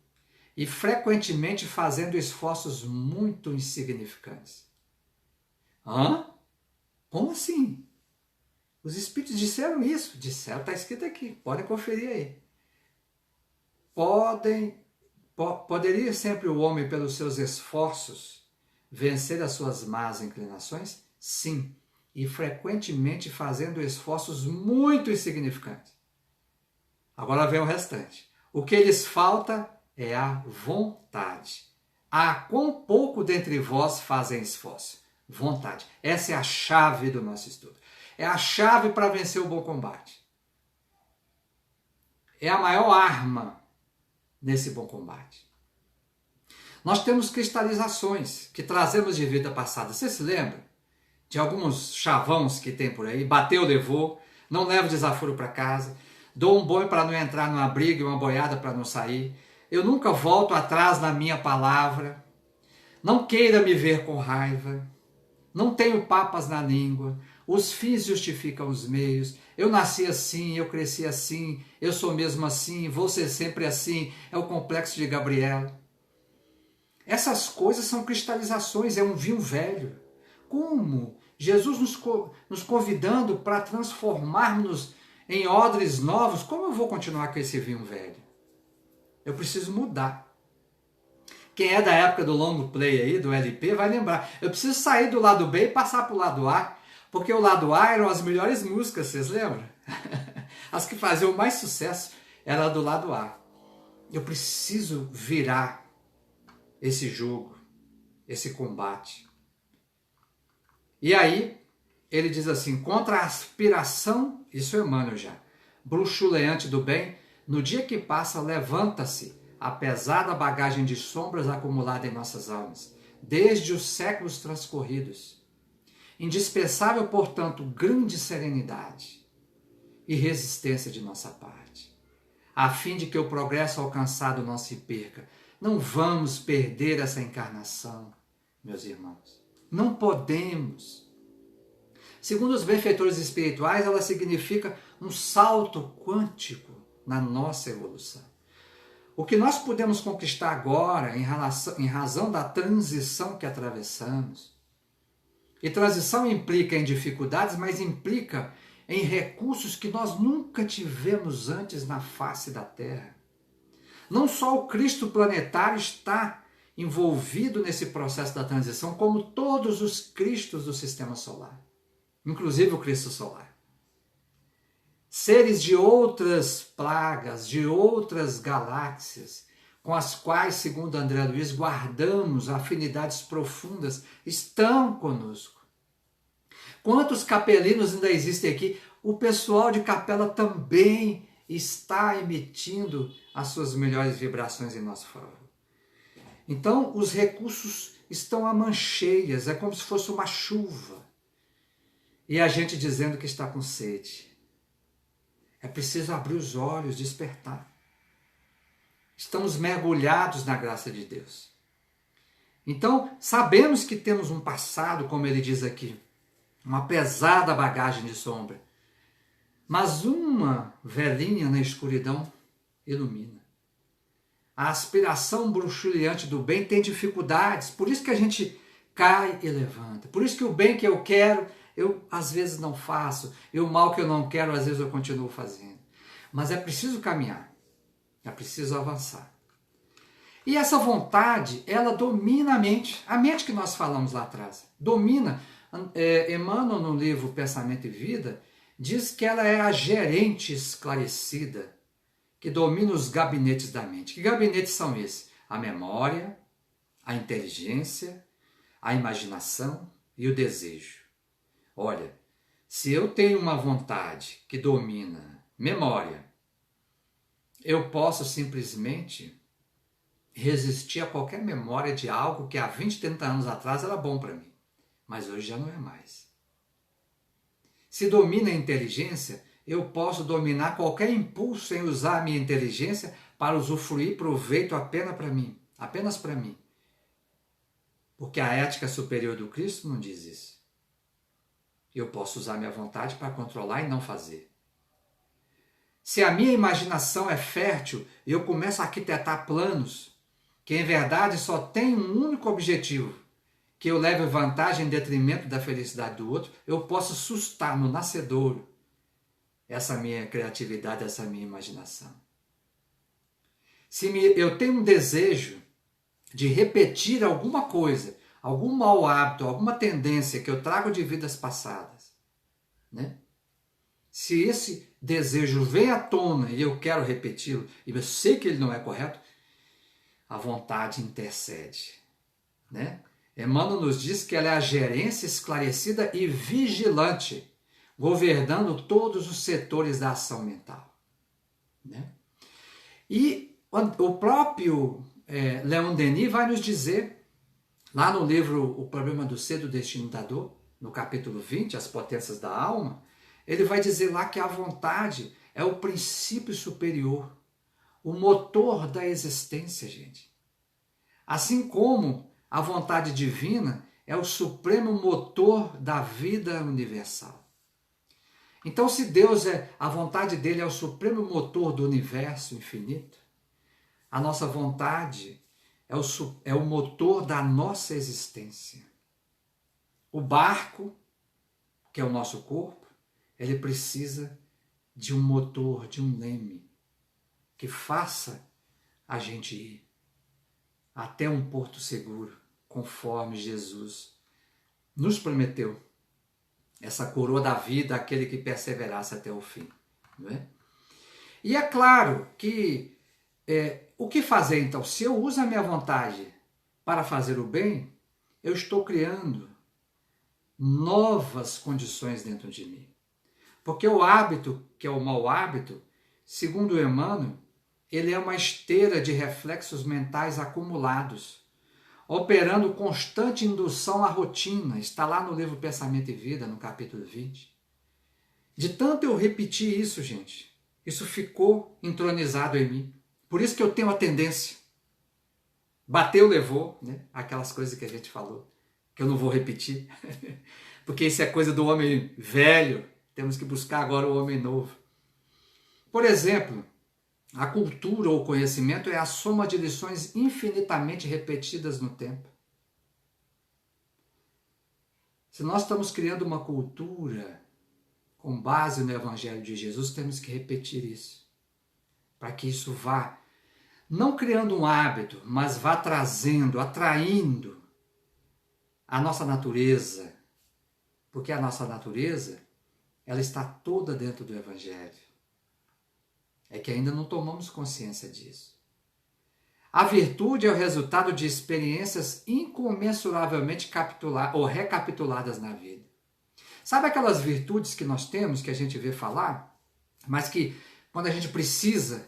E frequentemente fazendo esforços muito insignificantes. Hã? Como assim? Os Espíritos disseram isso. Disseram, está escrito aqui. Podem conferir aí. Poderia sempre o homem, pelos seus esforços, vencer as suas más inclinações? Sim. E frequentemente fazendo esforços muito insignificantes. Agora vem o restante. O que lhes falta é a vontade. Quão pouco dentre vós fazem esforço? Vontade. Essa é a chave do nosso estudo. É a chave para vencer o bom combate. É a maior arma nesse bom combate. Nós temos cristalizações que trazemos de vida passada. Você se lembra? de alguns chavões que tem por aí, bateu, levou, não levo desaforo para casa, dou um boi para não entrar numa briga e uma boiada para não sair, eu nunca volto atrás na minha palavra, não queira me ver com raiva, não tenho papas na língua, os fins justificam os meios, eu nasci assim, eu cresci assim, eu sou mesmo assim, vou ser sempre assim, é o complexo de Gabriela. Essas coisas são cristalizações, é um vinho velho. Como? Jesus nos convidando para transformarmos em odres novos, como eu vou continuar com esse vinho velho? Eu preciso mudar. Quem é da época do long play aí, do LP, vai lembrar. Eu preciso sair do lado B e passar para o lado A, porque o lado A eram as melhores músicas, vocês lembram? As que faziam mais sucesso eram do lado A. Eu preciso virar esse jogo, esse combate. E aí, ele diz assim, contra a aspiração, isso é Emmanuel já, bruxuleante do bem, no dia que passa, levanta-se a pesada bagagem de sombras acumulada em nossas almas, desde os séculos transcorridos. Indispensável, portanto, grande serenidade e resistência de nossa parte, a fim de que o progresso alcançado não se perca. Não vamos perder essa encarnação, meus irmãos. Não podemos. Segundo os benfeitores espirituais, ela significa um salto quântico na nossa evolução. O que nós podemos conquistar agora, em razão da transição que atravessamos, e transição implica em dificuldades, mas implica em recursos que nós nunca tivemos antes na face da Terra. Não só o Cristo planetário está envolvido nesse processo da transição, como todos os Cristos do sistema solar, inclusive o Cristo solar. Seres de outras plagas, de outras galáxias, com as quais, segundo André Luiz, guardamos afinidades profundas, estão conosco. Quantos capelinos ainda existem aqui? O pessoal de capela também está emitindo as suas melhores vibrações em nosso favor. Então, os recursos estão a mancheias, é como se fosse uma chuva. E a gente dizendo que está com sede. É preciso abrir os olhos, despertar. Estamos mergulhados na graça de Deus. Então, sabemos que temos um passado, como ele diz aqui, uma pesada bagagem de sombra. Mas uma velinha na escuridão ilumina. A aspiração bruxuleante do bem tem dificuldades, por isso que a gente cai e levanta. Por isso que o bem que eu quero, eu às vezes não faço, e o mal que eu não quero, às vezes eu continuo fazendo. Mas é preciso caminhar, é preciso avançar. E essa vontade, ela domina a mente que nós falamos lá atrás. Domina. Emmanuel, no livro Pensamento e Vida, diz que ela é a gerente esclarecida, que domina os gabinetes da mente. Que gabinetes são esses? A memória, a inteligência, a imaginação e o desejo. Olha, se eu tenho uma vontade que domina memória, eu posso simplesmente resistir a qualquer memória de algo que há 20, 30 anos atrás era bom para mim, mas hoje já não é mais. Se domina a inteligência, eu posso dominar qualquer impulso sem usar a minha inteligência para usufruir proveito apenas para mim. Porque a ética superior do Cristo não diz isso. Eu posso usar minha vontade para controlar e não fazer. Se a minha imaginação é fértil, eu começo a arquitetar planos que em verdade só tem um único objetivo, que eu leve vantagem em detrimento da felicidade do outro, eu posso sustar no nascedouro essa minha criatividade, essa minha imaginação. Se eu tenho um desejo de repetir alguma coisa, algum mau hábito, alguma tendência que eu trago de vidas passadas, né? Se esse desejo vem à tona e eu quero repeti-lo, e eu sei que ele não é correto, a vontade intercede, né? Emmanuel nos diz que ela é a gerência esclarecida e vigilante, governando todos os setores da ação mental, né? E o próprio Leon Denis vai nos dizer, lá no livro O Problema do Ser, do Destino da Dor, no capítulo 20, As Potências da Alma, ele vai dizer lá que a vontade é o princípio superior, o motor da existência, gente. Assim como a vontade divina é o supremo motor da vida universal. Então, se Deus a vontade dele é o supremo motor do universo infinito, a nossa vontade é o motor da nossa existência. O barco, que é o nosso corpo, ele precisa de um motor, de um leme, que faça a gente ir até um porto seguro, conforme Jesus nos prometeu. Essa coroa da vida, aquele que perseverasse até o fim. Não é? E é claro que o que fazer então? Se eu uso a minha vontade para fazer o bem, eu estou criando novas condições dentro de mim. Porque o hábito, que é o mau hábito, segundo Emmanuel, ele é uma esteira de reflexos mentais acumulados, operando constante indução à rotina. Está lá no livro Pensamento e Vida, no capítulo 20. De tanto eu repetir isso, gente, isso ficou entronizado em mim. Por isso que eu tenho a tendência. Bateu, levou, né? Aquelas coisas que a gente falou, que eu não vou repetir, porque isso é coisa do homem velho, temos que buscar agora o homem novo. Por exemplo, a cultura ou conhecimento é a soma de lições infinitamente repetidas no tempo. Se nós estamos criando uma cultura com base no Evangelho de Jesus, temos que repetir isso, para que isso vá, não criando um hábito, mas vá trazendo, atraindo a nossa natureza, porque a nossa natureza, ela está toda dentro do Evangelho. É que ainda não tomamos consciência disso. A virtude é o resultado de experiências incomensuravelmente recapituladas na vida. Sabe aquelas virtudes que nós temos, que a gente vê falar, mas que quando a gente precisa,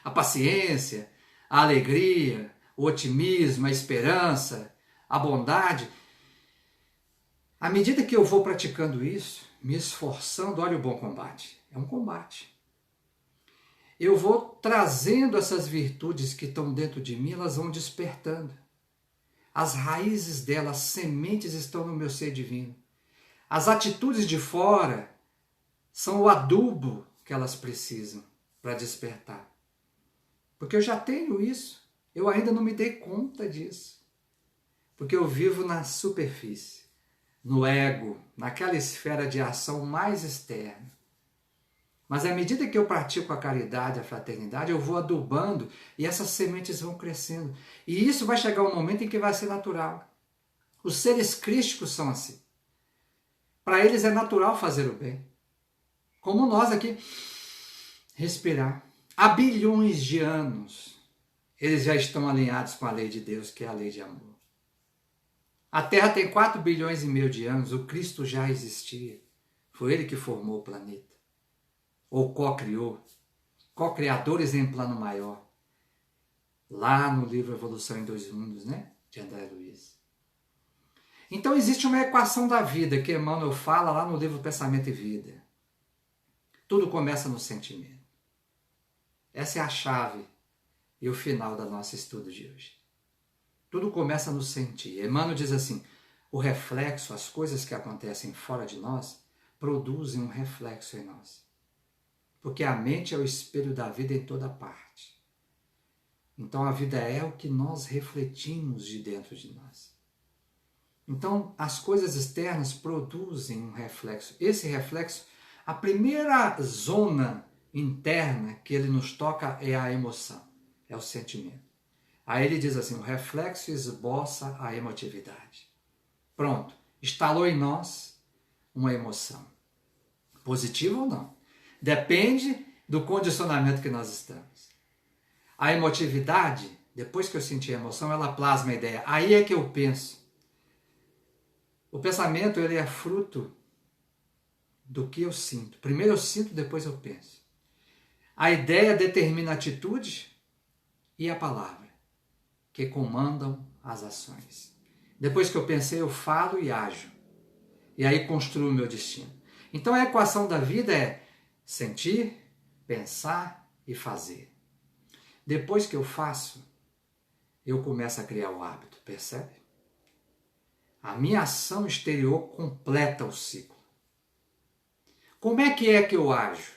a paciência, a alegria, o otimismo, a esperança, a bondade, à medida que eu vou praticando isso, me esforçando, olha o bom combate, é um combate. Eu vou trazendo essas virtudes que estão dentro de mim, elas vão despertando. As raízes delas, as sementes estão no meu ser divino. As atitudes de fora são o adubo que elas precisam para despertar. Porque eu já tenho isso, eu ainda não me dei conta disso. Porque eu vivo na superfície, no ego, naquela esfera de ação mais externa. Mas à medida que eu pratico a caridade, a fraternidade, eu vou adubando e essas sementes vão crescendo. E isso vai chegar um momento em que vai ser natural. Os seres crísticos são assim. Para eles é natural fazer o bem. Como nós aqui, respirar. Há bilhões de anos, eles já estão alinhados com a lei de Deus, que é a lei de amor. A Terra tem 4 bilhões e meio de anos, o Cristo já existia. Foi ele que formou o planeta. Ou co-criou, co-criadores em plano maior, lá no livro Evolução em Dois Mundos, né? De André Luiz. Então existe uma equação da vida que Emmanuel fala lá no livro Pensamento e Vida. Tudo começa no sentimento. Essa é a chave e o final do nosso estudo de hoje. Tudo começa no sentir. Emmanuel diz assim, o reflexo, as coisas que acontecem fora de nós, produzem um reflexo em nós. Porque a mente é o espelho da vida em toda parte. Então a vida é o que nós refletimos de dentro de nós. Então as coisas externas produzem um reflexo. Esse reflexo, a primeira zona interna que ele nos toca é a emoção, é o sentimento. Aí ele diz assim, o reflexo esboça a emotividade. Pronto, instalou em nós uma emoção. Positiva ou não? Depende do condicionamento que nós estamos. A emotividade, depois que eu senti a emoção, ela plasma a ideia. Aí é que eu penso. O pensamento, ele é fruto do que eu sinto. Primeiro eu sinto, depois eu penso. A ideia determina a atitude e a palavra, que comandam as ações. Depois que eu pensei, eu falo e ajo. e aí construo o meu destino. Então a equação da vida é sentir, pensar e fazer. Depois que eu faço, eu começo a criar o hábito, percebe? A minha ação exterior completa o ciclo. Como é que eu ajo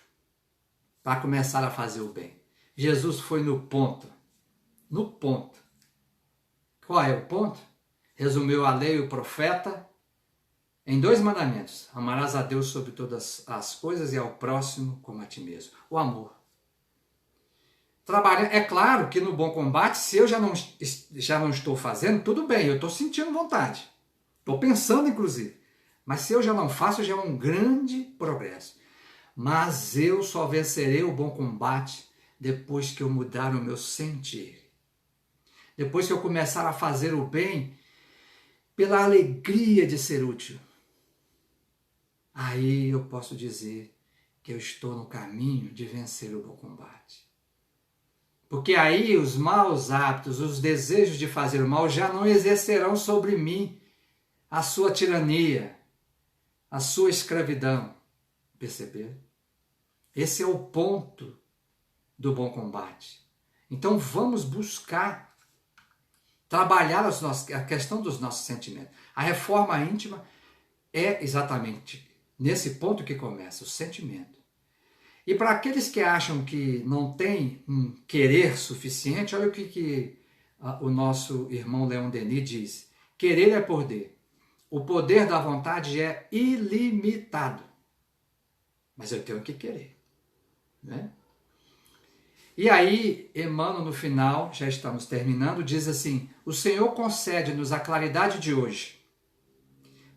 para começar a fazer o bem? Jesus foi no ponto. No ponto. Qual é o ponto? Resumiu a lei e o profeta em 2 mandamentos. Amarás a Deus sobre todas as coisas e ao próximo como a ti mesmo. O amor. Trabalha. É claro que no bom combate, se eu já não estou fazendo, tudo bem, eu estou sentindo vontade. Estou pensando, inclusive. Mas se eu já não faço, já é um grande progresso. Mas eu só vencerei o bom combate depois que eu mudar o meu sentir. Depois que eu começar a fazer o bem pela alegria de ser útil. Aí eu posso dizer que eu estou no caminho de vencer o bom combate. Porque aí os maus hábitos, os desejos de fazer o mal já não exercerão sobre mim a sua tirania, a sua escravidão. Perceberam? Esse é o ponto do bom combate. Então vamos buscar trabalhar a questão dos nossos sentimentos. A reforma íntima é exatamente nesse ponto que começa, o sentimento. E para aqueles que acham que não tem um querer suficiente, olha o que o nosso irmão Leon Denis diz. Querer é poder. O poder da vontade é ilimitado. Mas eu tenho que querer. Né? E aí, Emmanuel, no final, já estamos terminando, diz assim: o Senhor concede-nos a claridade de hoje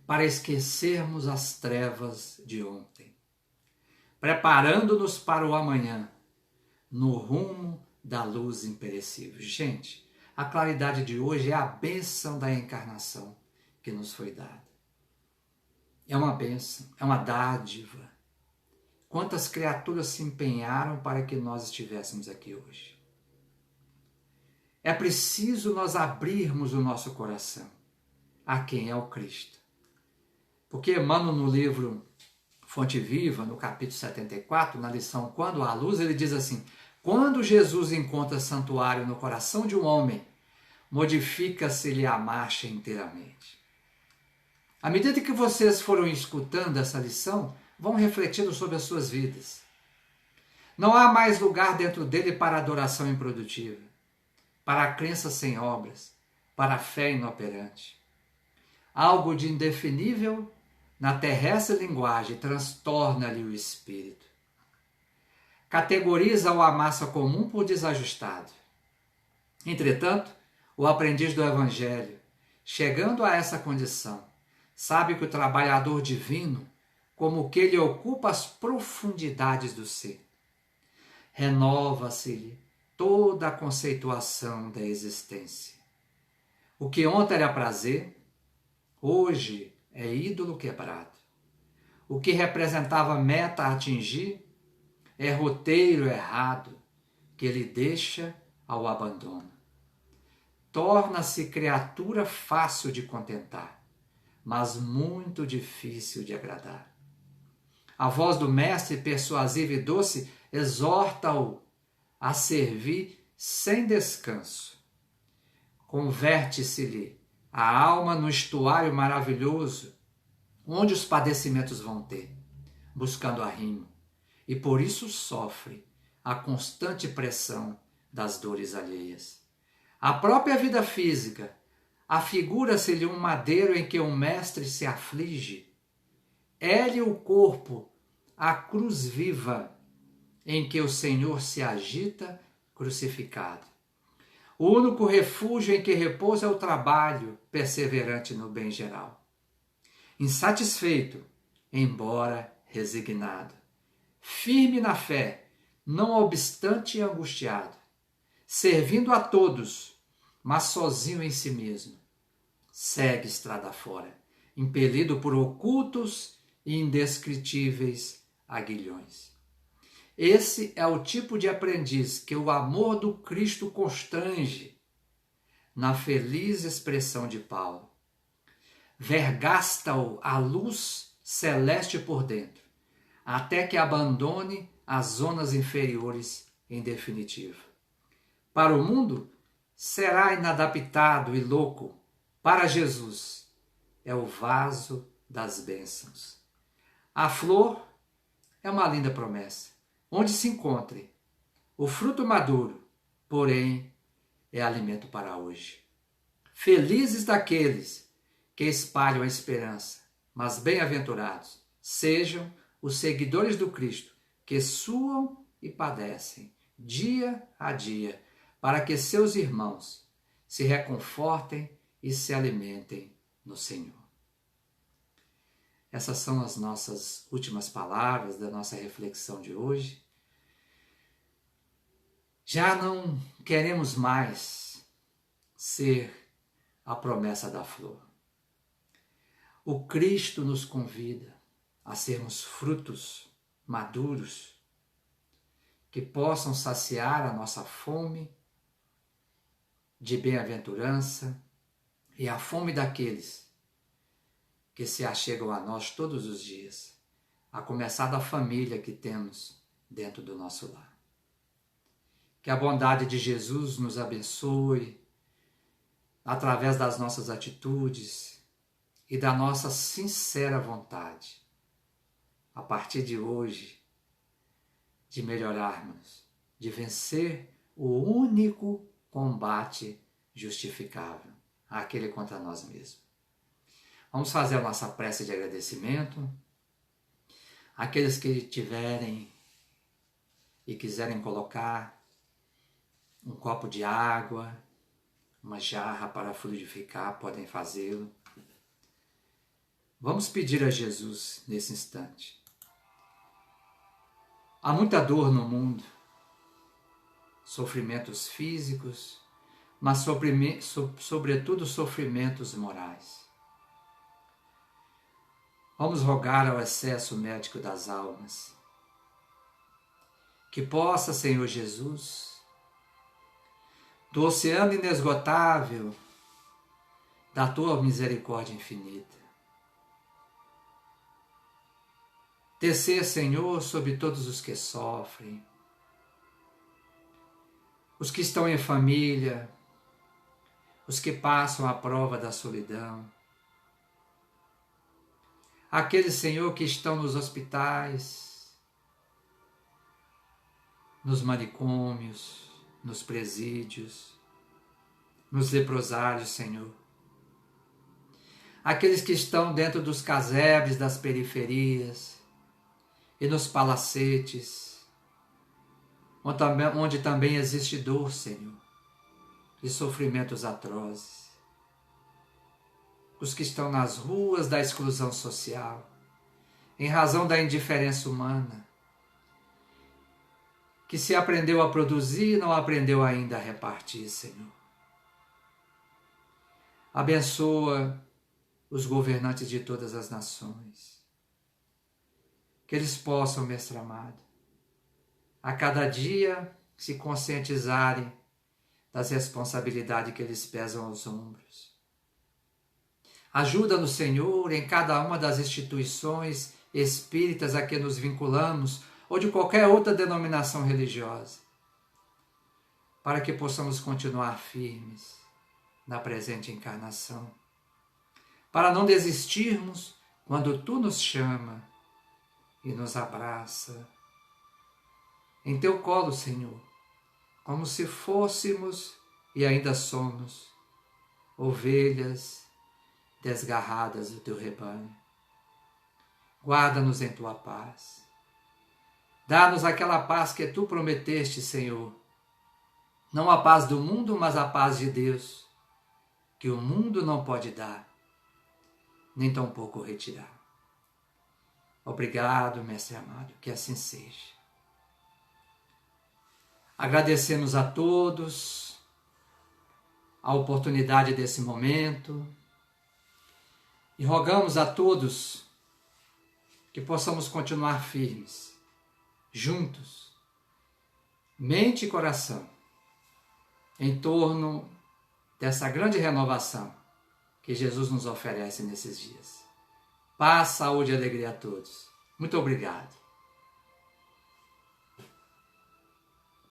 para esquecermos as trevas de ontem, preparando-nos para o amanhã, no rumo da luz imperecível. Gente, a claridade de hoje é a bênção da encarnação que nos foi dada. É uma bênção, é uma dádiva. Quantas criaturas se empenharam para que nós estivéssemos aqui hoje? É preciso nós abrirmos o nosso coração a quem é o Cristo. Porque Emmanuel, no livro Fonte Viva, no capítulo 74, na lição Quando há luz, ele diz assim: quando Jesus encontra santuário no coração de um homem, modifica-se-lhe a marcha inteiramente. À medida que vocês foram escutando essa lição, vão refletindo sobre as suas vidas. Não há mais lugar dentro dele para adoração improdutiva, para a crença sem obras, para a fé inoperante. Algo de indefinível na terrestre linguagem transtorna-lhe o espírito. Categoriza-o a massa comum por desajustado. Entretanto, o aprendiz do Evangelho, chegando a essa condição, sabe que o trabalhador divino, como que ele ocupa as profundidades do ser. Renova-se-lhe toda a conceituação da existência. O que ontem era prazer, hoje é ídolo quebrado. O que representava meta a atingir, é roteiro errado que ele deixa ao abandono. Torna-se criatura fácil de contentar, mas muito difícil de agradar. A voz do mestre, persuasiva e doce, exorta-o a servir sem descanso. Converte-se-lhe a alma no estuário maravilhoso, onde os padecimentos vão ter, buscando arrimo, e por isso sofre a constante pressão das dores alheias. A própria vida física afigura-se-lhe um madeiro em que um mestre se aflige. É-lhe o corpo a cruz viva em que o Senhor se agita crucificado. O único refúgio em que repousa é o trabalho perseverante no bem geral. Insatisfeito, embora resignado. Firme na fé, não obstante angustiado. Servindo a todos, mas sozinho em si mesmo. Segue estrada fora, impelido por ocultos e indescritíveis aguilhões. Esse é o tipo de aprendiz que o amor do Cristo constrange, na feliz expressão de Paulo. vergasta-o a luz celeste por dentro, até que abandone as zonas inferiores em definitivo. Para o mundo, será inadaptado e louco. Para Jesus, é o vaso das bênçãos. A flor é uma linda promessa, onde se encontre o fruto maduro, porém, é alimento para hoje. Felizes daqueles que espalham a esperança, mas bem-aventurados sejam os seguidores do Cristo, que suam e padecem dia a dia, para que seus irmãos se reconfortem e se alimentem no Senhor. Essas são as nossas últimas palavras da nossa reflexão de hoje. Já não queremos mais ser a promessa da flor. O Cristo nos convida a sermos frutos maduros que possam saciar a nossa fome de bem-aventurança e a fome daqueles que se achegam a nós todos os dias, a começar da família que temos dentro do nosso lar. Que a bondade de Jesus nos abençoe através das nossas atitudes e da nossa sincera vontade, a partir de hoje, de melhorarmos, de vencer o único combate justificável, aquele contra nós mesmos. Vamos fazer a nossa prece de agradecimento. Aqueles que tiverem e quiserem colocar um copo de água, uma jarra para fluidificar, podem fazê-lo. Vamos pedir a Jesus nesse instante. Há muita dor no mundo, sofrimentos físicos, mas sobretudo sofrimentos morais. Vamos rogar ao excesso médico das almas, que possa, Senhor Jesus, do oceano inesgotável da Tua misericórdia infinita, descer, Senhor, sobre todos os que sofrem, os que estão em família, os que passam a prova da solidão, aqueles, Senhor, que estão nos hospitais, nos manicômios, nos presídios, nos leprosários, Senhor. Aqueles que estão dentro dos casebres das periferias e nos palacetes, onde também existe dor, Senhor, e sofrimentos atrozes. Os que estão nas ruas da exclusão social, em razão da indiferença humana, que se aprendeu a produzir e não aprendeu ainda a repartir, Senhor. Abençoa os governantes de todas as nações, que eles possam, Mestre amado, a cada dia se conscientizarem das responsabilidades que eles pesam aos ombros. Ajuda-nos, Senhor, em cada uma das instituições espíritas a que nos vinculamos, ou de qualquer outra denominação religiosa, para que possamos continuar firmes na presente encarnação, para não desistirmos quando Tu nos chama e nos abraça em Teu colo, Senhor, como se fôssemos e ainda somos ovelhas desgarradas do Teu rebanho. Guarda-nos em Tua paz. Dá-nos aquela paz que Tu prometeste, Senhor. Não a paz do mundo, mas a paz de Deus, que o mundo não pode dar, nem tampouco retirar. Obrigado, Mestre amado, que assim seja. Agradecemos a todos a oportunidade desse momento e rogamos a todos que possamos continuar firmes, juntos, mente e coração, em torno dessa grande renovação que Jesus nos oferece nesses dias. Paz, saúde e alegria a todos. Muito obrigado.